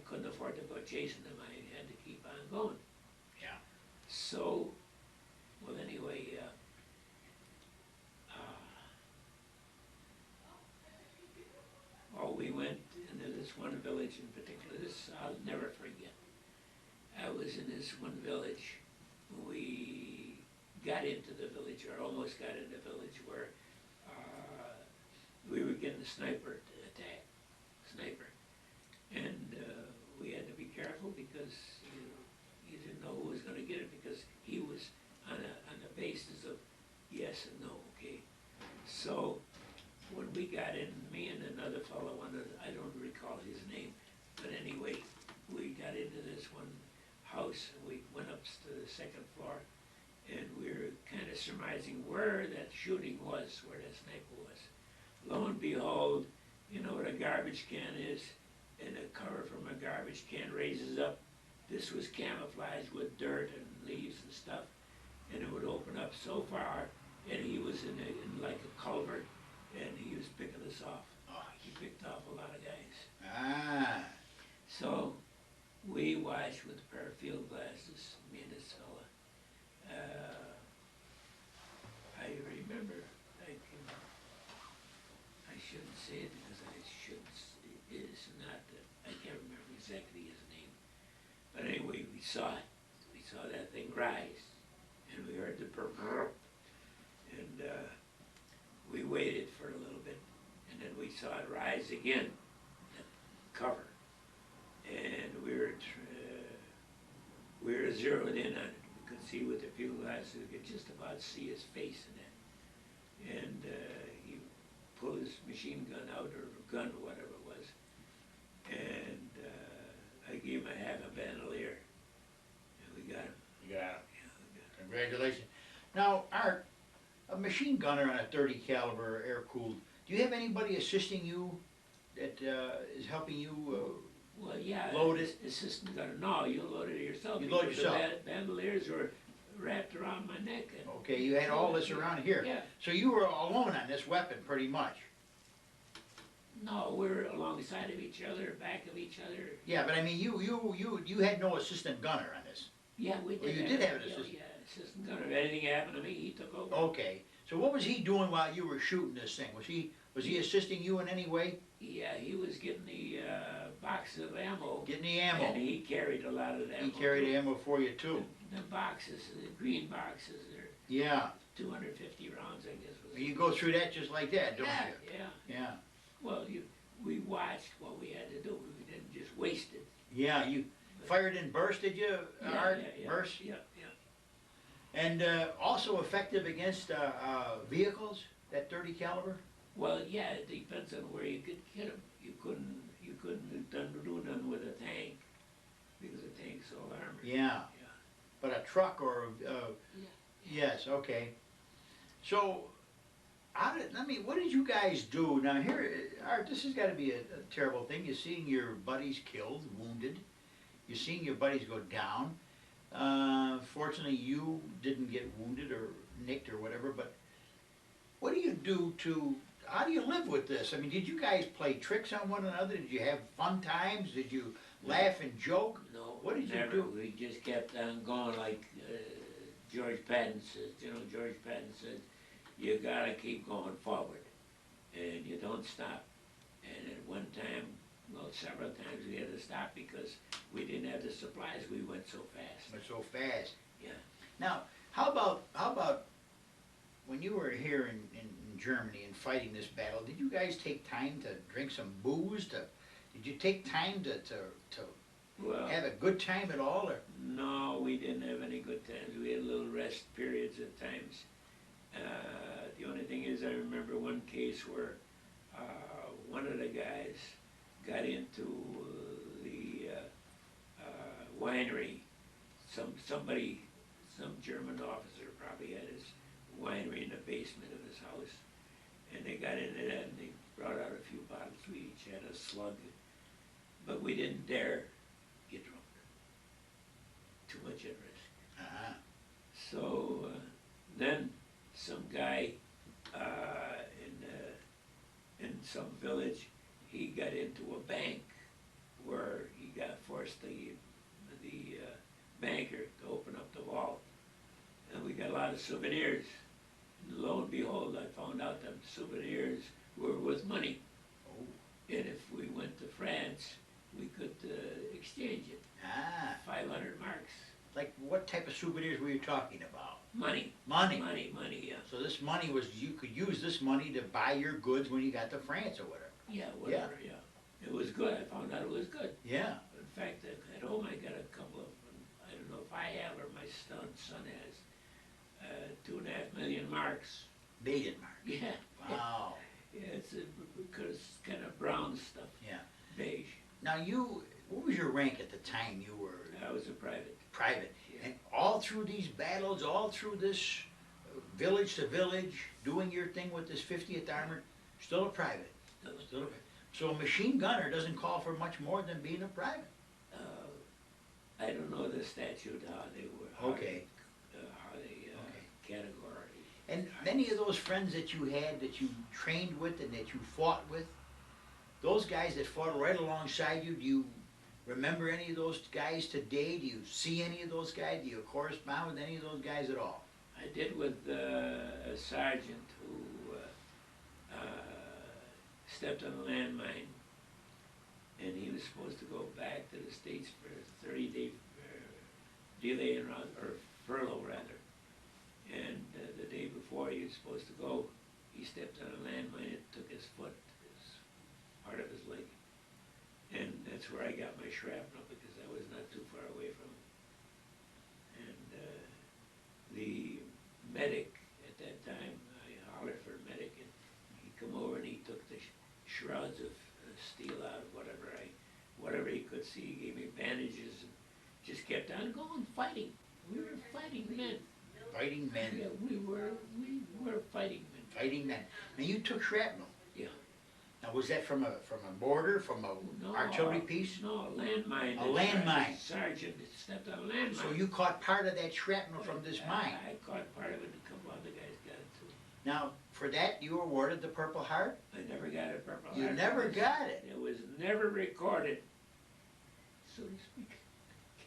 couldn't afford to go chasing him. I had to keep on going. Yeah. So, well, anyway, we went into this one village in particular. This I'll never forget. I was in this one village. We got into the village, or almost got into the village, where we were getting a sniper attack, and we had to be careful, because you didn't know who was going to get it, because he was on the basis of yes and no. Okay, so when we got in, me and another fellow, I don't recall his name, but anyway, we got into this one house, and we went up to the second floor, and we were kind of surmising where that shooting was, where that sniper was. Lo and behold, you know what a garbage can is, and the cover from a garbage can raises up. This was camouflaged with dirt and leaves and stuff, and it would open up so far, and he was in like a culvert, and he was picking us off. Oh, he picked off a lot of guys. Ah. So we watched with a pair of field glasses, me and this fella. I remember, I shouldn't say it because I shouldn't, it's not, I can't remember exactly his name. But anyway, we saw it. We saw that thing rise, and we heard the burp, and we waited for a little bit, and then we saw it rise again, that cover, and we were zeroed in on it. We could see with the field glasses, we could just about see his face in it, and he pulled his machine gun out, or gun, or whatever it was, and I gave him a half a bandolier, and we got him. You got him. Yeah, we got him. Congratulations. Now, Art, a machine gunner on a 30 caliber air-cooled, do you have anybody assisting you that is helping you? Well, yeah. Load it? Assistant gunner. No, you load it yourself. You load because yourself. The bandoliers were wrapped around my neck. And Okay, you had all this around here. Yeah. So you were alone on this weapon, pretty much. No, we're alongside of each other, back of each other. Yeah, but I mean, you had no assistant gunner on this. Yeah, we did. Well, you did have an assistant. Yeah, assistant gunner. If anything happened to me, he took over. Okay, so what was he doing while you were shooting this thing? Was he assisting you in any way? Yeah, he was getting the box of ammo. Getting the ammo? And he carried a lot of that. He carried the ammo for you too. The boxes, the green boxes, Yeah, 250 rounds, I guess. Was you go through that just like that, don't yeah, you? yeah. Yeah, Well, we watched what we had to do. We didn't just waste it. yeah, you fired in burst, did you, Art? Yeah, Burst? yeah, yeah. And also effective against vehicles, that 30 caliber? Well, yeah, it depends on where you could get them. You couldn't do nothing with a tank because the tank's all armored. Yeah, Yeah. but a truck or, yes, okay. So, what did you guys do? Now here, Art, this has gotta be a terrible thing. You're seeing your buddies killed, wounded. You're seeing your buddies go down. Fortunately, you didn't get wounded or nicked or whatever, but what do you do how do you live with this? I mean, did you guys play tricks on one another? Did you have fun times? Did you laugh and joke? No, What did you never. do? We just kept on going like George Patton says. George Patton said, you gotta keep going forward, and you don't stop. And at one time, well, several times we had to stop because we didn't have the supplies. We went so fast. Went so fast. Yeah. Now, how about when you were here in Germany and fighting this battle? Did you guys take time to drink some booze? Did you take time to Well, have a good time at all? Or? no, we didn't have any good times. We had little rest periods at times. The only thing is, I remember one case where one of the guys got into the winery. Some German officer probably had his winery in the basement of his house, and they got into that and they brought out a few bottles. We each had a slug, but we didn't dare get drunk. Too much at risk. Uh-huh. So then some guy in some village, he got into a bank where he forced the banker to open up the vault, and we got a lot of souvenirs. And lo and behold, I found out that souvenirs were worth money, Oh. and if we went to France, we could exchange it. Ah. 500 marks. Like what type of souvenirs were you talking about? Money. Money. Money, yeah. So this money was, you could use this money to buy your goods when you got to France or whatever. Yeah, whatever, yeah. It was good. I found out it was good. Yeah. In fact, at home I got a couple of, I don't know if I have or my son has, 2.5 million marks. Million marks. Yeah. Wow. Yeah, it's because it's kind of brown stuff. Yeah. Beige. Now what was your rank at the time you were I was a private. private? Yeah. And all through these battles, all through this village to village, doing your thing with this 50th Armored, still a private. Still a private. So a machine gunner doesn't call for much more than being a private. I don't know the statute, how they were. Okay. How they Okay. categorize. And many of those friends that you had, that you trained with and that you fought with, those guys that fought right alongside you, do you remember any of those guys today? Do you see any of those guys? Do you correspond with any of those guys at all? I did with a sergeant who stepped on a landmine, and he was supposed to go back to the States for a 30-day delay or furlough rather. And the day before he was supposed to go, he stepped on a landmine and took his foot, part of his leg. And that's where I got my shrapnel, because I was not too far away from him. And the medic at that time, I hollered for a medic, and he come over and he took the shrouds of steel out of whatever he could see. He gave me bandages and just kept on going, fighting. We were fighting men. Fighting men. Yeah, we were fighting men. Fighting men. Now you took shrapnel. Yeah. Now was that from a mortar, from a artillery piece? No, a landmine. A landmine. Sergeant stepped on a landmine. So you caught part of that shrapnel from this mine. I caught part of it, and a couple other guys got it too. Now, for that, you were awarded the Purple Heart? I never got a Purple You Heart. never got it. It was never recorded, so to speak.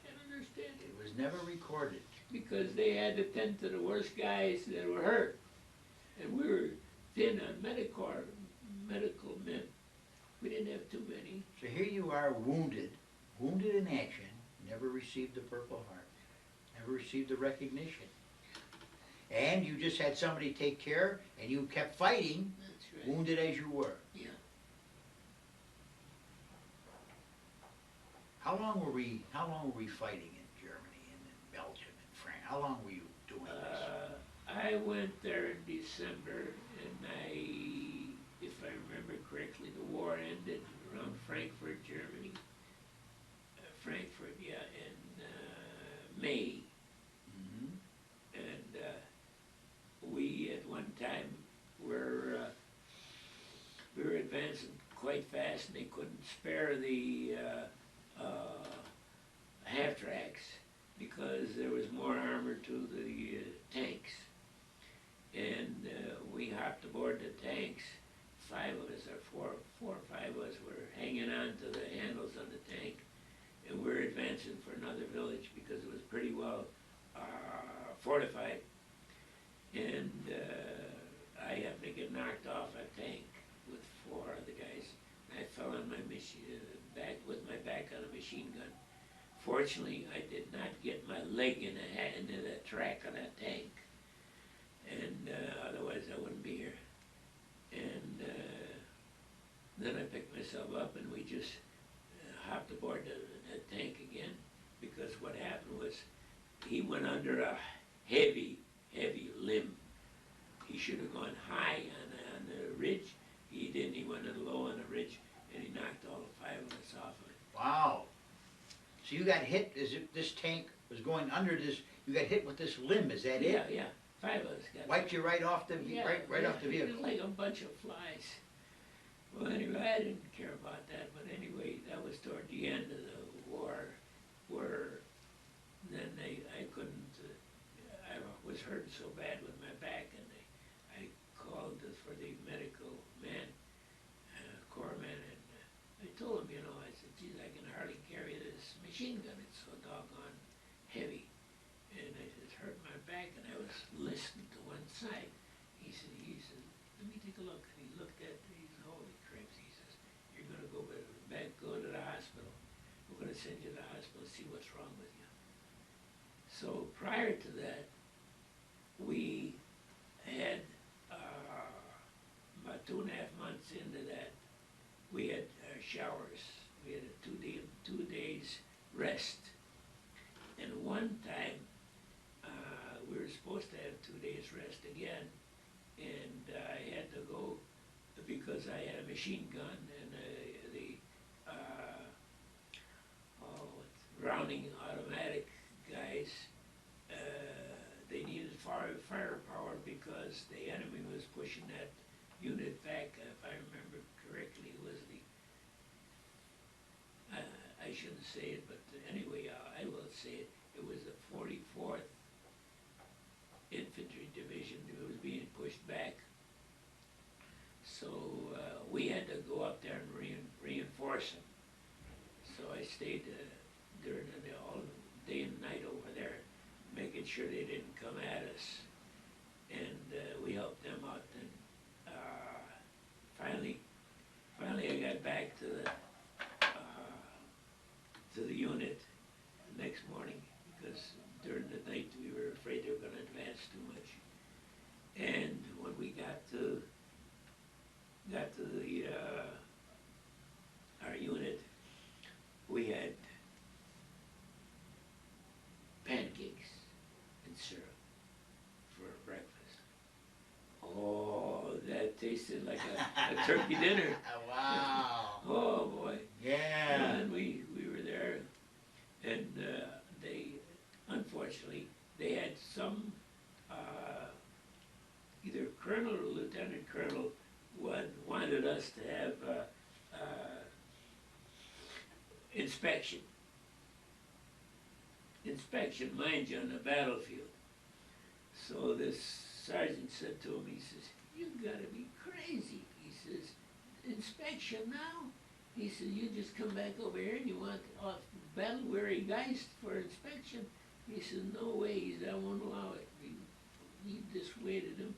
Can't understand it. It was never recorded. Because they had to tend to the worst guys that were hurt. And we were thin on medical men. We didn't have too many. So here you are, wounded in action, never received the Purple Heart, never received the recognition. And you just had somebody take care, and you kept fighting, That's right. wounded as you were. Yeah. How long were we fighting in Germany and in Belgium and France? How long were you doing this? I went there in December, and if I remember correctly, the war ended around Frankfurt, Germany. Frankfurt, yeah, in May. Mhm. And we at one time we were advancing quite fast, and they couldn't spare the half tracks because there was more armor to the tanks. And we hopped aboard the tanks. 5 of us, or four or five of us, were hanging on to the handles of the tank, and we were advancing for another village because it was pretty well fortified. And I happened to get knocked off a tank with 4 other guys. I fell on my back with my back on a machine gun. Fortunately, I did not get my leg into the track of that tank, and otherwise I wouldn't be here. And then I picked myself up, and we just hopped aboard the tank again, because what happened was he went under a heavy limb. He should have gone high on the ridge. He didn't. He went low on the ridge, and he knocked all 5 of us off of it. Wow. So you got hit as if this tank was going under this, you got hit with this limb, is that it? Yeah, 5 of us got Wiped you right off the, right off the It vehicle? was like a bunch of flies. Well, anyway, I didn't care about that, but anyway, that was toward the end of the war, where then I couldn't, I was hurt so bad with my back, and I called for the medical man, corpsman, and I told him, I said, geez, I can hardly carry this machine gun, it's so doggone heavy. And I just hurt my back, and I was listening to one side. He said, let me take a look. And he looked at it, he said, holy cripes, he says, you're gonna go to the hospital. We're gonna send you to the hospital, see what's wrong with you. So prior to that, we had, about 2.5 months into that, we had showers. We had a 2 days rest. And one time, we were supposed to have 2 days rest again, and I had to go because I had a machine gun, and the rounding automatic guys, they needed firepower because the enemy was pushing that unit back. If I remember correctly, it was I shouldn't say it, but anyway, I will say it. It was the 44th Infantry Division that was being pushed back. So we had to go up there and reinforce them. So I stayed during all day and night over there, making sure they didn't come at us. And we helped them out. And finally I got back to the unit the next morning, because during the night we were afraid they were going to advance too much. And when we got to the our unit, we had pancakes and syrup for breakfast. Oh, that tasted like a turkey dinner. Wow. Oh boy. Yeah. And we were there, and they, unfortunately, they had some, either colonel or lieutenant colonel wanted us to have inspection. Inspection, mind you, on the battlefield. So this sergeant said to him, he says, you gotta be crazy. He says, inspection now? He said, you just come back over here and you want off battle-weary guys for inspection? He said, no way. He said, I won't allow it. He dissuaded him.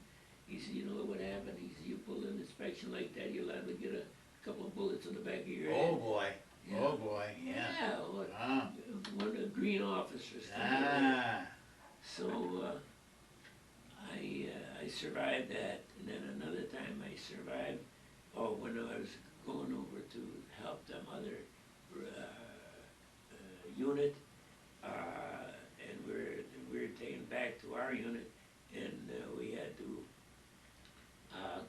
He said, you know what would happen? He said, you pull an inspection like that, you'll have to get a couple of bullets in the back of your head. Oh boy. Yeah. Oh boy. Yeah. Yeah. Ah. One of the green officers. Ah. So I survived that, and then another time I survived, when I was going over to help them other unit, and we were taken back to our unit, and we had to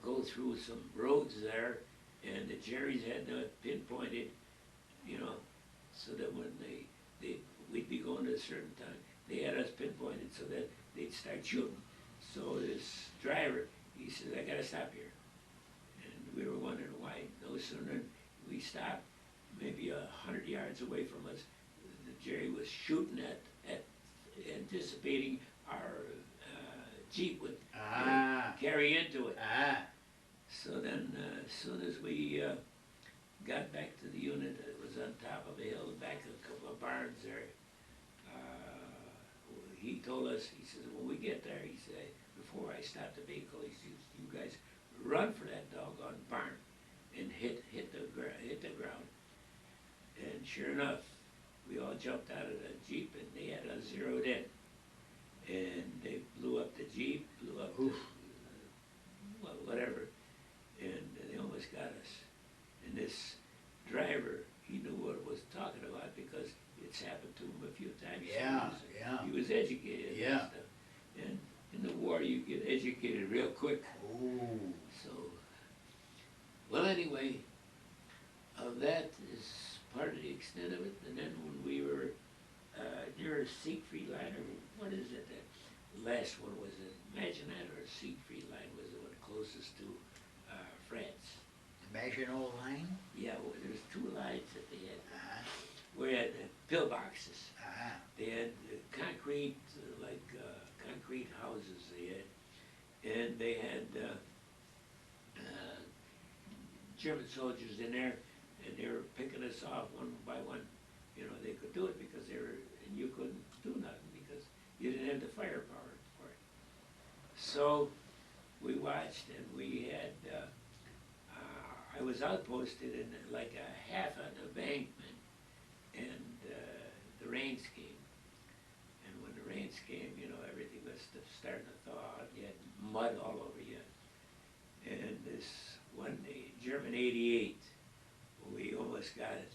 go through some roads there, and the Jerry's had not pinpointed, you know, so that when we'd be going to a certain time, they had us pinpointed so that they'd start shooting. So this driver, he says, I gotta stop here. And we were wondering why. No sooner than we stopped, maybe 100 yards away from us, the Jerry was shooting at anticipating our Jeep would carry into it. So then, as soon as we got back to the unit, it was on top of a hill, back of a couple of barns there. He told us, he says, when we get there, he said, before I stop the vehicle, he says, you guys run for that doggone barn and hit the ground. And sure enough, we all jumped out of the Jeep and they had us zeroed in. And they blew up the Jeep, blew up the, whatever, and they almost got us. And this driver, he knew what it was talking about because it's happened to him a few times. He was educated and stuff. And in the war, you get educated real quick. So, well, anyway, that is part of the extent of it. And then when we were near Siegfried Line, or what is it? The last one was it Maginot or Siegfried Line was the one closest to France. The Maginot Line? Yeah, well, there's two lines that they had. We had pillboxes. They had concrete, concrete houses they had. And they had German soldiers in there, and they were picking us off one by one. You know, they could do it because they were, and you couldn't do nothing because you didn't have the firepower for it. So we watched, and we had, I was outposted in like a half an embankment, and the rains came. And when the rains came, you know, everything was starting to thaw out. You had mud all over you. And this one day, German 88, we almost got it.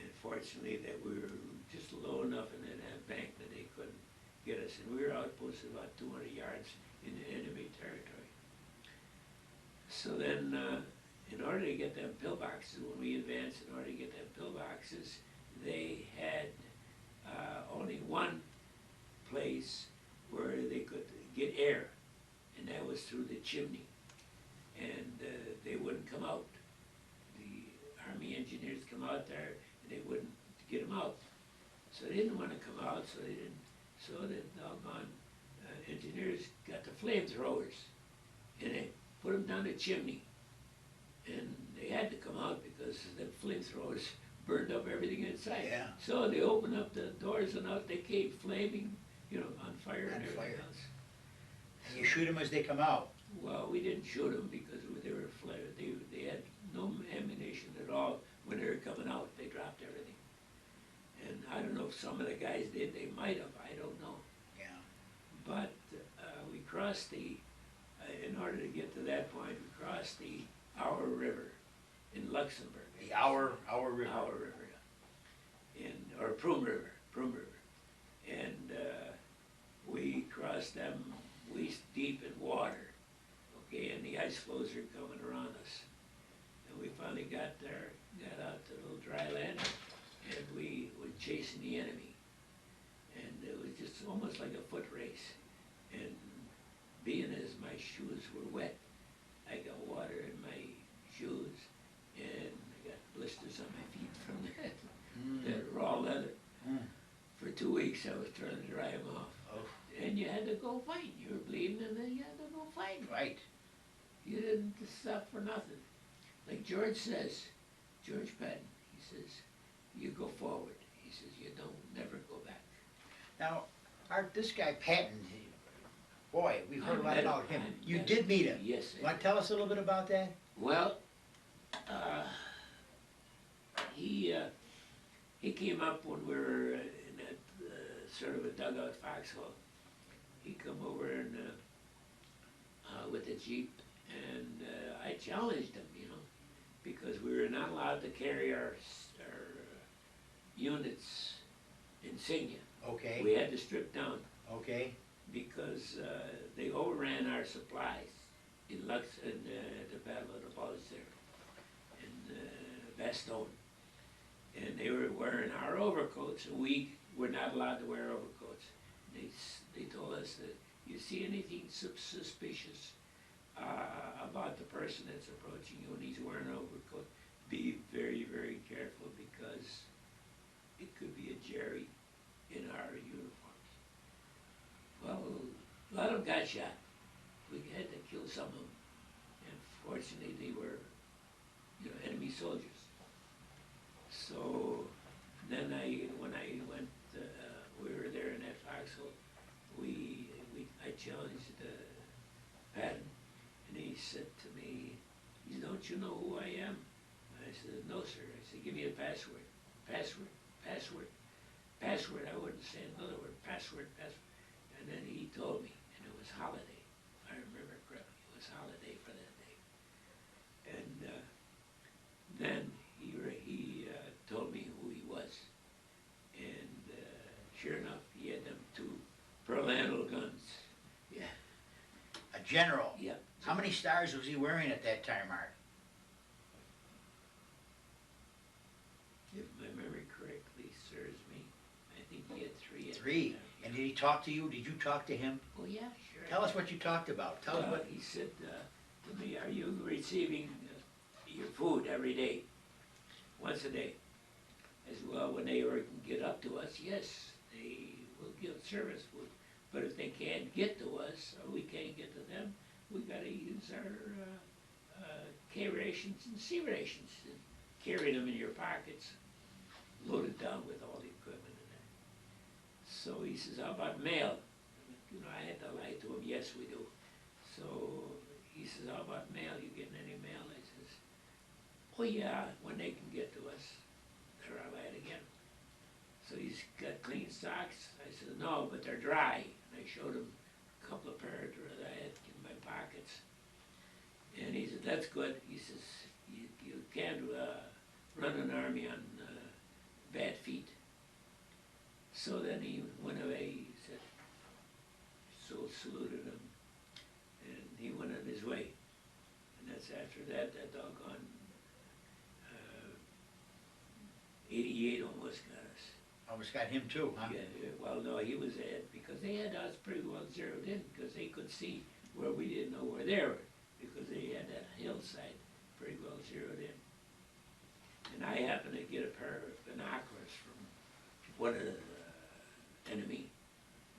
And fortunately that we were just low enough in that embankment they couldn't get us. And we were outposted about 200 yards in the enemy territory. So then, in order to get them pillboxes, when we advanced, in order to get them pillboxes, they had only one place where they could get air, and that was through the chimney. And they wouldn't come out. The Army engineers come out there, and they wouldn't get them out. So they didn't want to come out, so they didn't. So the doggone engineers got the flamethrowers, and they put them down the chimney. And they had to come out because the flamethrowers burned up everything inside. So they opened up the doors and out they came, flaming, you know, on fire and everything else. And you shoot them as they come out? Well, we didn't shoot them because they were flared. They had no ammunition at all when they were coming out. They dropped everything. And I don't know if some of the guys did. They might have. I don't know. But we crossed the, in order to get to that point, we crossed the Our River in Luxembourg. The Our River. Our River, or Prüm River. And we crossed them waist deep in water, okay, and the ice floes are coming around us. And we finally got there, got out to a little dry land, and we were chasing the enemy. And it was just almost like a foot race. And being as my shoes were wet, I got water in my shoes, and I got blisters on my feet from that raw leather. For 2 weeks I was trying to dry them off. And you had to go fight. You were bleeding, and then you had to go fight. Right. You didn't stop for nothing. Like George says, George Patton, he says, you go forward. He says, you don't never go back. Now, this guy Patton, boy, we've heard a lot about him. You did meet him. Yes. Want to tell us a little bit about that? Well, he came up when we were in that sort of a dugout foxhole. He come over and with a Jeep, and I challenged him, because we were not allowed to carry our units insignia. Okay, We had to strip down okay, because they overran our supplies in the Battle of the Bulge there, in Bastogne. And they were wearing our overcoats, and we were not allowed to wear overcoats. They told us that you see anything suspicious about the person that's approaching you and he's wearing an overcoat, be very, very careful, because it could be a Jerry in our uniforms. Well, a lot of them got shot. We had to kill some of them. And fortunately, they were, enemy soldiers. So then when I went, we were there in that foxhole, I challenged Patton, and he said to me, "Don't you know who I am?" I said, "No, sir." I said, "Give me a password." Password, password, password. I wouldn't say another word. Password, password. And then he told me, and it was holiday. I remember correctly. It was holiday for that day. And then he told me who he was. And sure enough, he had them 2 pearl handle guns. Yeah. a general. Yep. How many stars was he wearing at that time, Art? If my memory correctly serves me, I think he had 3. at 3. the time. And did he talk to you? Did you talk to him? Oh, yeah, sure. Tell us what you talked about. Tell us what. He said to me, "Are you receiving your food every day, once a day?" As well, when they can get up to us, yes, they will give service food. But if they can't get to us, or we can't get to them, we gotta use our K rations and C rations, and carry them in your pockets, loaded down with all the equipment in there. So he says, "How about mail?" I had to lie to him, "Yes, we do." So he says, "How about mail? You getting any mail?" I says, "Oh yeah, when they can get to us, they're all right again." So he's got clean socks. I said, "No, but they're dry." And I showed him a couple of pairs that I had in my pockets. And he said, "That's good." He says, you can't run an army on bad feet." So then he went away, he said, so saluted him, and he went on his way. And that's after that doggone 88 almost got us. Almost got him too, huh? Yeah, well, no, he was ahead, because they had us pretty well zeroed in, because they could see where we didn't know where they were, because they had that hillside pretty well zeroed in. And I happened to get a pair of binoculars from one of the enemy,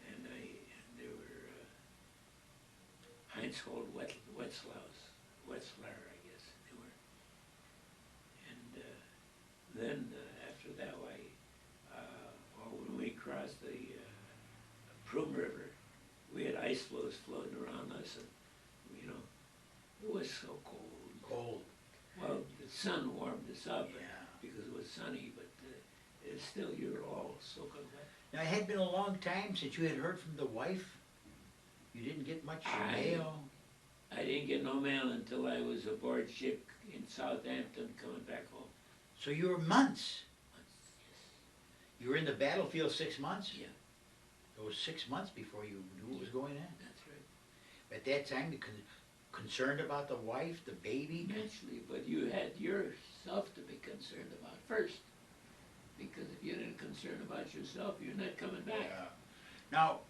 and they were Heinzhold Wetzlar, I guess they were. And then after that, when we crossed the Prum River, we had ice floes floating around us, and it was so cold. Cold. Well, the sun warmed us up, Yeah. because it was sunny, but it's still, you were all soaking wet. Now, it had been a long time since you had heard from the wife. You didn't get much mail. I didn't get no mail until I was aboard ship in Southampton coming back home. So you were months. Yes. You were in the battlefield 6 months? Yeah, It was 6 months before you knew what was going on. that's right. At that time, you concerned about the wife, the baby? Naturally, but you had yourself to be concerned about first. Because if you didn't concern about yourself, you're not coming back. Yeah. Now,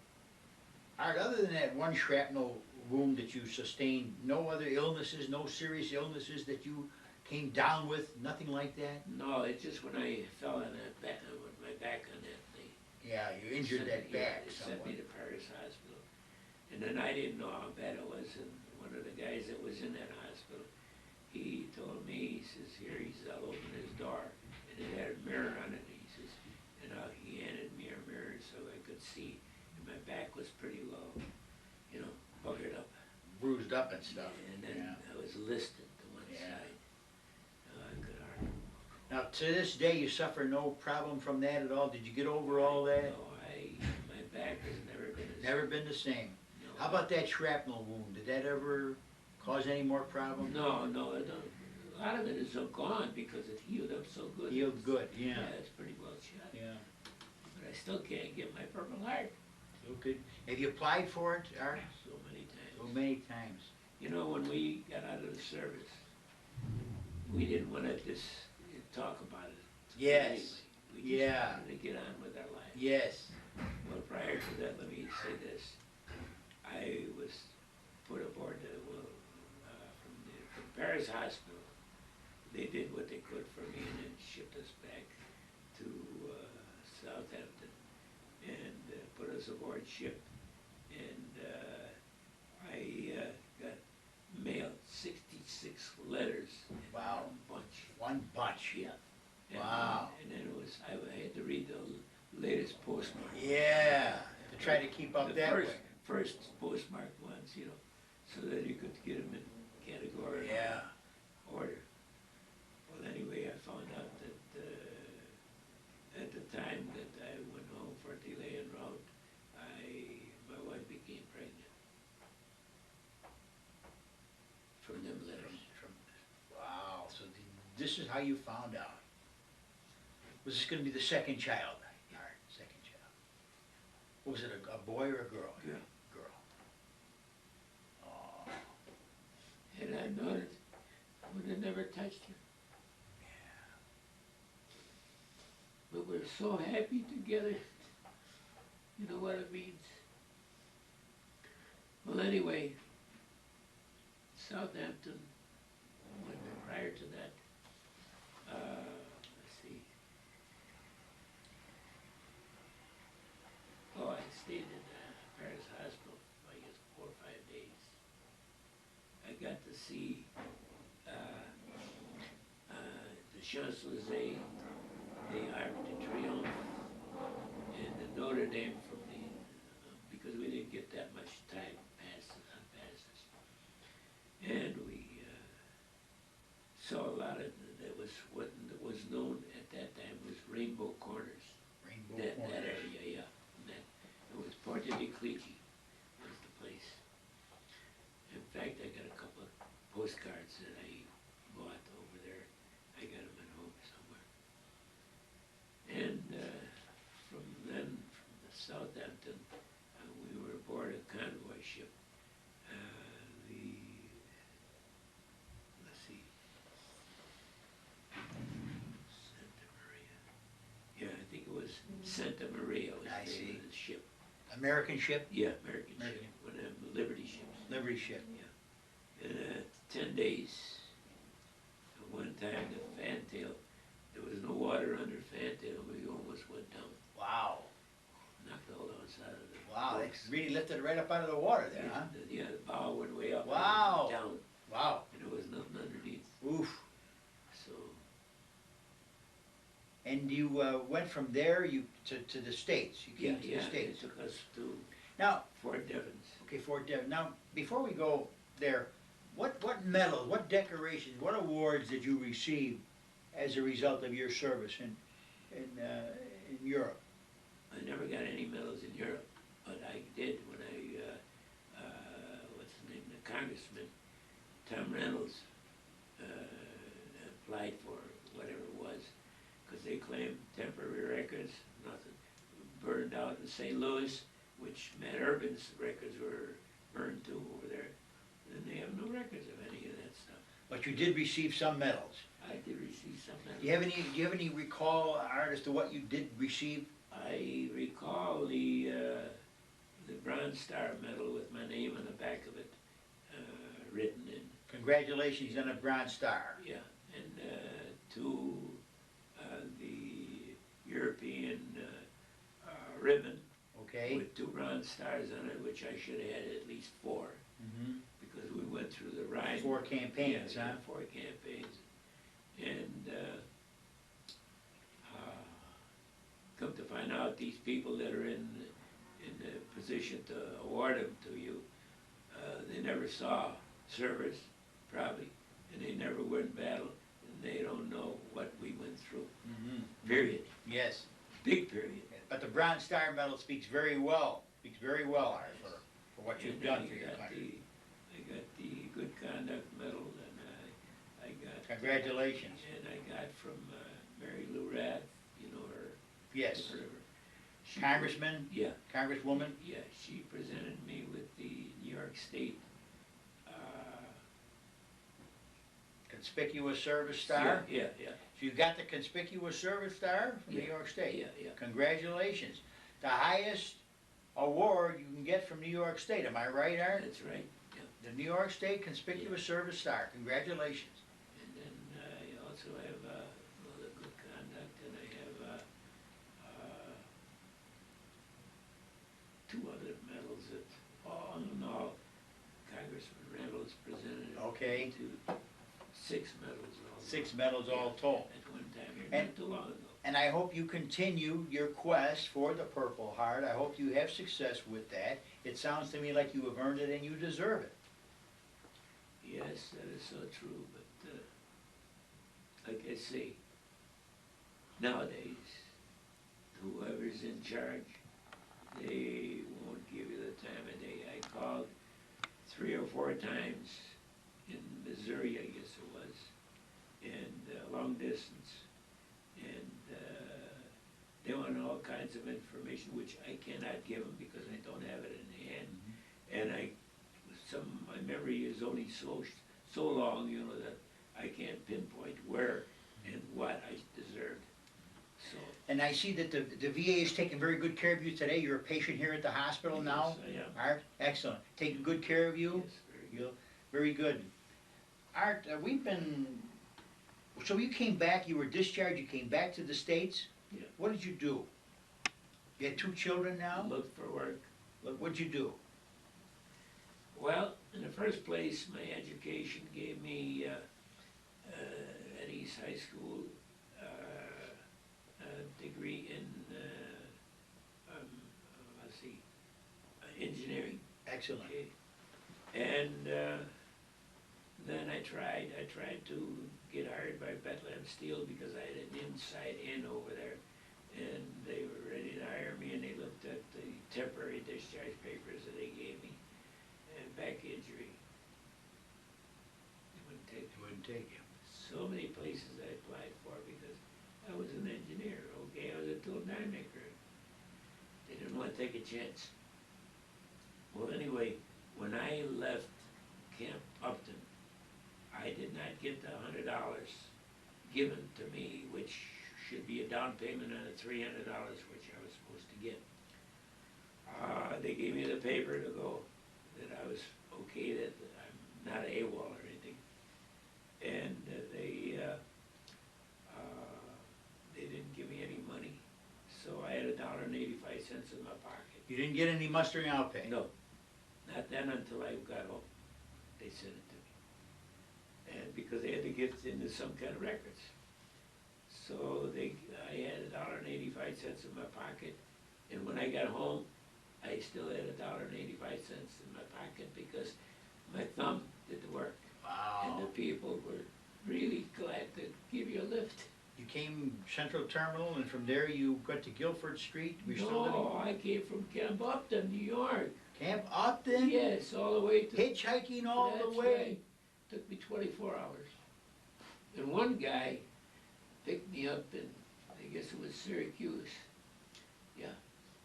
Art, other than that one shrapnel wound that you sustained, no other illnesses, no serious illnesses that you came down with, nothing like that? No, it's just when I fell on that back, with my back on that thing. Yeah, you injured that back They sent me somewhat. to Paris Hospital. And then I didn't know how bad it was, and one of the guys that was in that hospital, he told me, he says, "Here," he says, "I'll open his door." And it had a mirror on it, he says, and he handed me a mirror so I could see, and my back was pretty low, buggered up. Bruised up and stuff. And then Yeah. I was listed to one Yeah. side. I could hardly walk. Now, to this day, you suffer no problem from that at all? Did you get over all that? No, my back has never been as Never been the same. No. How about that shrapnel wound? Did that ever cause any more problems? No, no, it don't. A lot of it is gone because it healed up so good. Healed good, Yeah, yeah. it's pretty well shot. Yeah. But I still can't get my Purple Heart. Okay. Have you applied for it, Art? So many times. So many times. You know, when we got out of the service, we didn't want to just talk about it. Yes. Anyway, we just Yeah. wanted to get on with our lives. Yes. Well, prior to that, let me say this. I was put aboard from Paris Hospital. They did what they could for me and then shipped us back to Southampton and put us aboard ship. And I got mailed 66 letters. Wow. One bunch. One bunch. Yeah. And, Wow. And then it was, I had to read the latest postmark. Yeah. To try to keep up The that way. first postmarked ones, you know, so that you could get them in category Yeah. order. Well, anyway, I found out that at the time that I went home for a delay en route, my wife became pregnant from them letters. Wow. So this is how you found out. Was this going to be the second child? Art, second child. Was it a boy or a girl? Girl. Girl. Oh. Had I known it, I would have never touched her. Yeah. But we're so happy together. You know what it means. Well, anyway, Southampton, prior to that, let's see. Oh, I stayed in Paris Hospital for, I guess, 4 or 5 days. I got to see the Champs-Élysées, the Arc de Triomphe, and the Notre Dame from the, because we didn't get that much time on passes. And we saw a lot of, that was what was known at that time was Rainbow Corners. Rainbow That Corners. area, yeah. And that, it was Porte de Clichy was the place. In fact, I got a couple of postcards that I bought over there. I got them at home somewhere. And from then, from the Southampton, we were aboard a convoy ship. Let's see, Santa Maria. Yeah, I think it was Santa Maria was I the name see. of the ship. American ship? Yeah, American American. ship, one of them Liberty ships. Liberty ship. And 10 days, at one time the fantail, there was no water under fantail, we almost went down. Wow. Knocked all those out of the Wow, boats. they really lifted it right up out of the water there, huh? Yeah, the bow went way up. Wow. And down, Wow. and there was nothing underneath, Oof. so, And you went from there to the States. You yeah, came to the they States. took us to Now, Fort Devens. okay, Fort Devon. Now, before we go there, what medals, what decorations, what awards did you receive as a result of your service in Europe? I never got any medals in Europe, but I did when what's his name, the Congressman, Tom Reynolds, applied for whatever it was, because they claimed temporary records, nothing, burned out in St. Louis, which Matt Urban's records were burned too over there, and they have no records of any of that stuff. But you did receive some medals. I did receive some medals. Do you have any recall, Art, as to what you did receive? I recall the Bronze Star medal with my name on the back of it, written in. Congratulations on a Bronze Star. Yeah, and to the European ribbon Okay. with 2 bronze stars on it, which I should have had at least 4, Mm-hmm. because we went through the Rhine. 4 campaigns, Yeah, huh? 4 campaigns. And come to find out, these people that are in the position to award them to you, they never saw service, probably, and they never were in battle, and they don't know what we went through, Mm-hmm. period, Yes. big period. But the Bronze Star medal speaks very well, Art, for what you've And done for your country. I got the Good Conduct Medal, and I got. Congratulations. And I got from Mary Lou Rath, you know her. Yes. You've heard of her. She Congressman, Yeah, Congresswoman, yeah, she presented me with the New York State, Conspicuous Service Star. yeah, So you got the Conspicuous Service Star from New Yeah. York State. yeah. Congratulations. The highest award you can get from New York State, am I right, Art? That's right, yeah. The New York State Conspicuous Service Star, congratulations. And then I also have the Good Conduct, and I have two other medals that, all in all, Congressman Reynolds presented. Okay. To 6 medals all. 6 medals all told. At one time here, And- not too long ago. And I hope you continue your quest for the Purple Heart. I hope you have success with that. It sounds to me like you have earned it and you deserve it. Yes, that is so true, but, like I say, nowadays, whoever's in charge, they won't give you the time of day. I called 3 or 4 times in Missouri, I guess it was, and long distance, and they want all kinds of information, which I cannot give them because I don't have it in hand. And my memory is only so long, you know, that I can't pinpoint where and what I deserved. So. And I see that the VA is taking very good care of you today. You're a patient here at the hospital now? Yes, I am. Art, excellent. Taking good care of you? Yes, very good. Very good. Art, so you came back, you were discharged, you came back to the States? Yeah. What did you do? You had 2 children now? Look for work. What'd you do? Well, in the first place, my education gave me, at East High School, a degree in, let's see, engineering. Excellent. Okay. And then I tried to get hired by Battalion Steel because I had an inside in over there. And they were ready to hire me, and they looked at the temporary discharge papers that they gave me, and back injury. They wouldn't take It wouldn't take you. so many places I applied for because I was an engineer, okay, I was a tool die maker. They didn't want to take a chance. Well, anyway, when I left Camp Upton, I did not get the $100 given to me, which should be a down payment on the $300 which I was supposed to get. They gave me the paper to go, that I was okay, that I'm not AWOL or anything. And they didn't give me any money, so I had $1.85 in my pocket. You didn't get any mustering out pay? No, not then until I got home. They sent it to me. And because they had to get into some kind of records. So I had $1.85 in my pocket, and when I got home, I still had $1.85 in my pocket because my thumb did the work. Wow. And the people were really glad to give you a lift. You came Central Terminal, and from there you got to Guilford Street? We're still living- No, I came from Camp Upton, New York. Camp Upton? Yes, all the way to... Hitchhiking all the That's way? right. Took me 24 hours. And one guy picked me up in, I guess it was Syracuse. Yeah.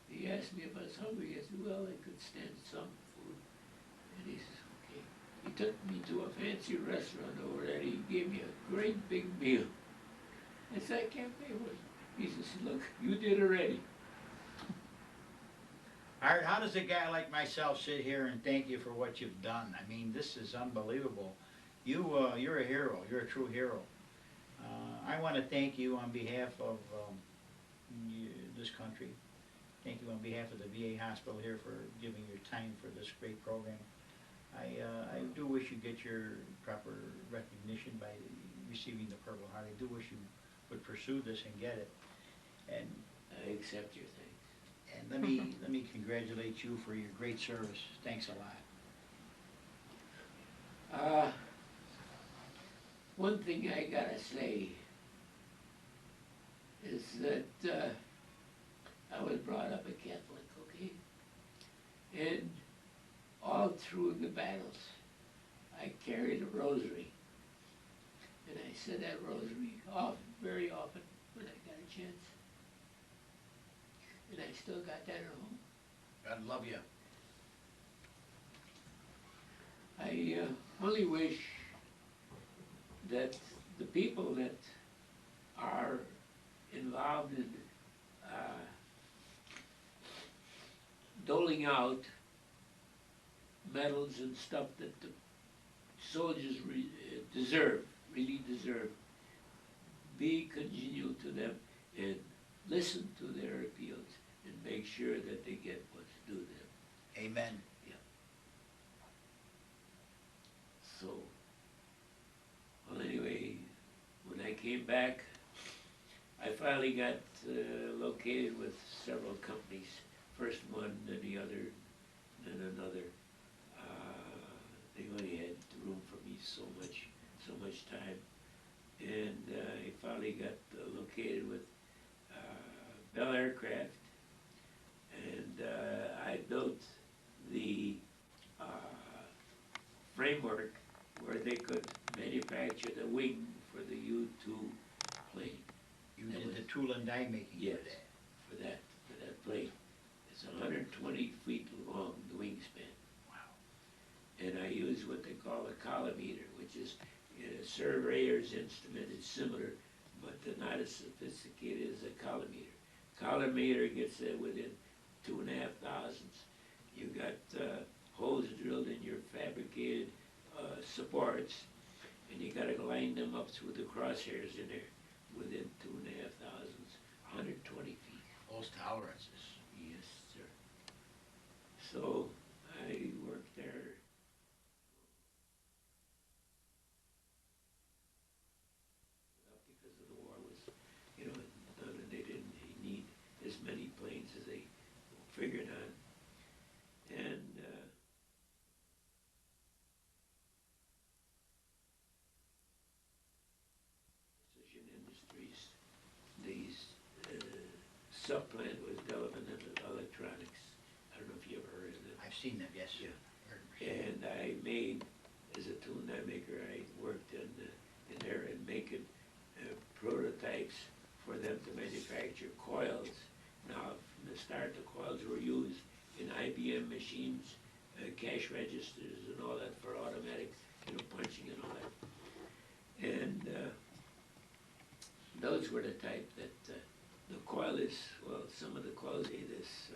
He asked me if I was hungry. I said, well, I could stand some food. And he says, okay. He took me to a fancy restaurant over there. He gave me a great big meal. I said, I can't pay for it. He says, look, you did already. Art, how does a guy like myself sit here and thank you for what you've done? I mean, this is unbelievable. You're a hero. You're a true hero. I want to thank you on behalf of this country. Thank you on behalf of the VA hospital here for giving your time for this great program. I do wish you get your proper recognition by receiving the Purple Heart. I do wish you would pursue this and get it. And I accept your thanks. And let me congratulate you for your great service. Thanks a lot. One thing I gotta say is that I was brought up a Catholic, okay? And battles, I carried a rosary. And I said that rosary very often when I got a chance. And I still got that at home. God love you. I only wish that the people that are involved in doling out medals and stuff that the soldiers really deserve, be congenial to them and listen to their appeals and make sure that they get what's due to them. Amen. So, well, anyway, when I came back, I finally got located with several companies. First one, then the other, then another. They only had room for me so much time. And I finally got located with Bell Aircraft, and I built the framework where they could manufacture the wing for the U-2 plane. You did the tool and die making Yes, for that. for that plane. It's 120 feet long, the wingspan. Wow. And I use what they call a collimator, which is a surveyor's instrument. It's similar, but they're not as sophisticated as a collimator. Collimator gets within 2,500. You got holes drilled in your fabricated supports, and you got to line them up through the crosshairs in there within 2,500, 120 feet. Those tolerances. Yes, sir. So I worked there. Because of the war was, they didn't need as many planes as they figured on. And Precision Industries, these sub-plant was developing electronics. I don't know if you ever heard of them. I've seen them, yes. Yeah. Heard. And I made, as a tool and die maker, I worked in there and making prototypes for them to manufacture coils. Now, from the start, the coils were used in IBM machines, cash registers and all that for automatic, punching and all that. And those were the type that the coil is, well, some of the coils, this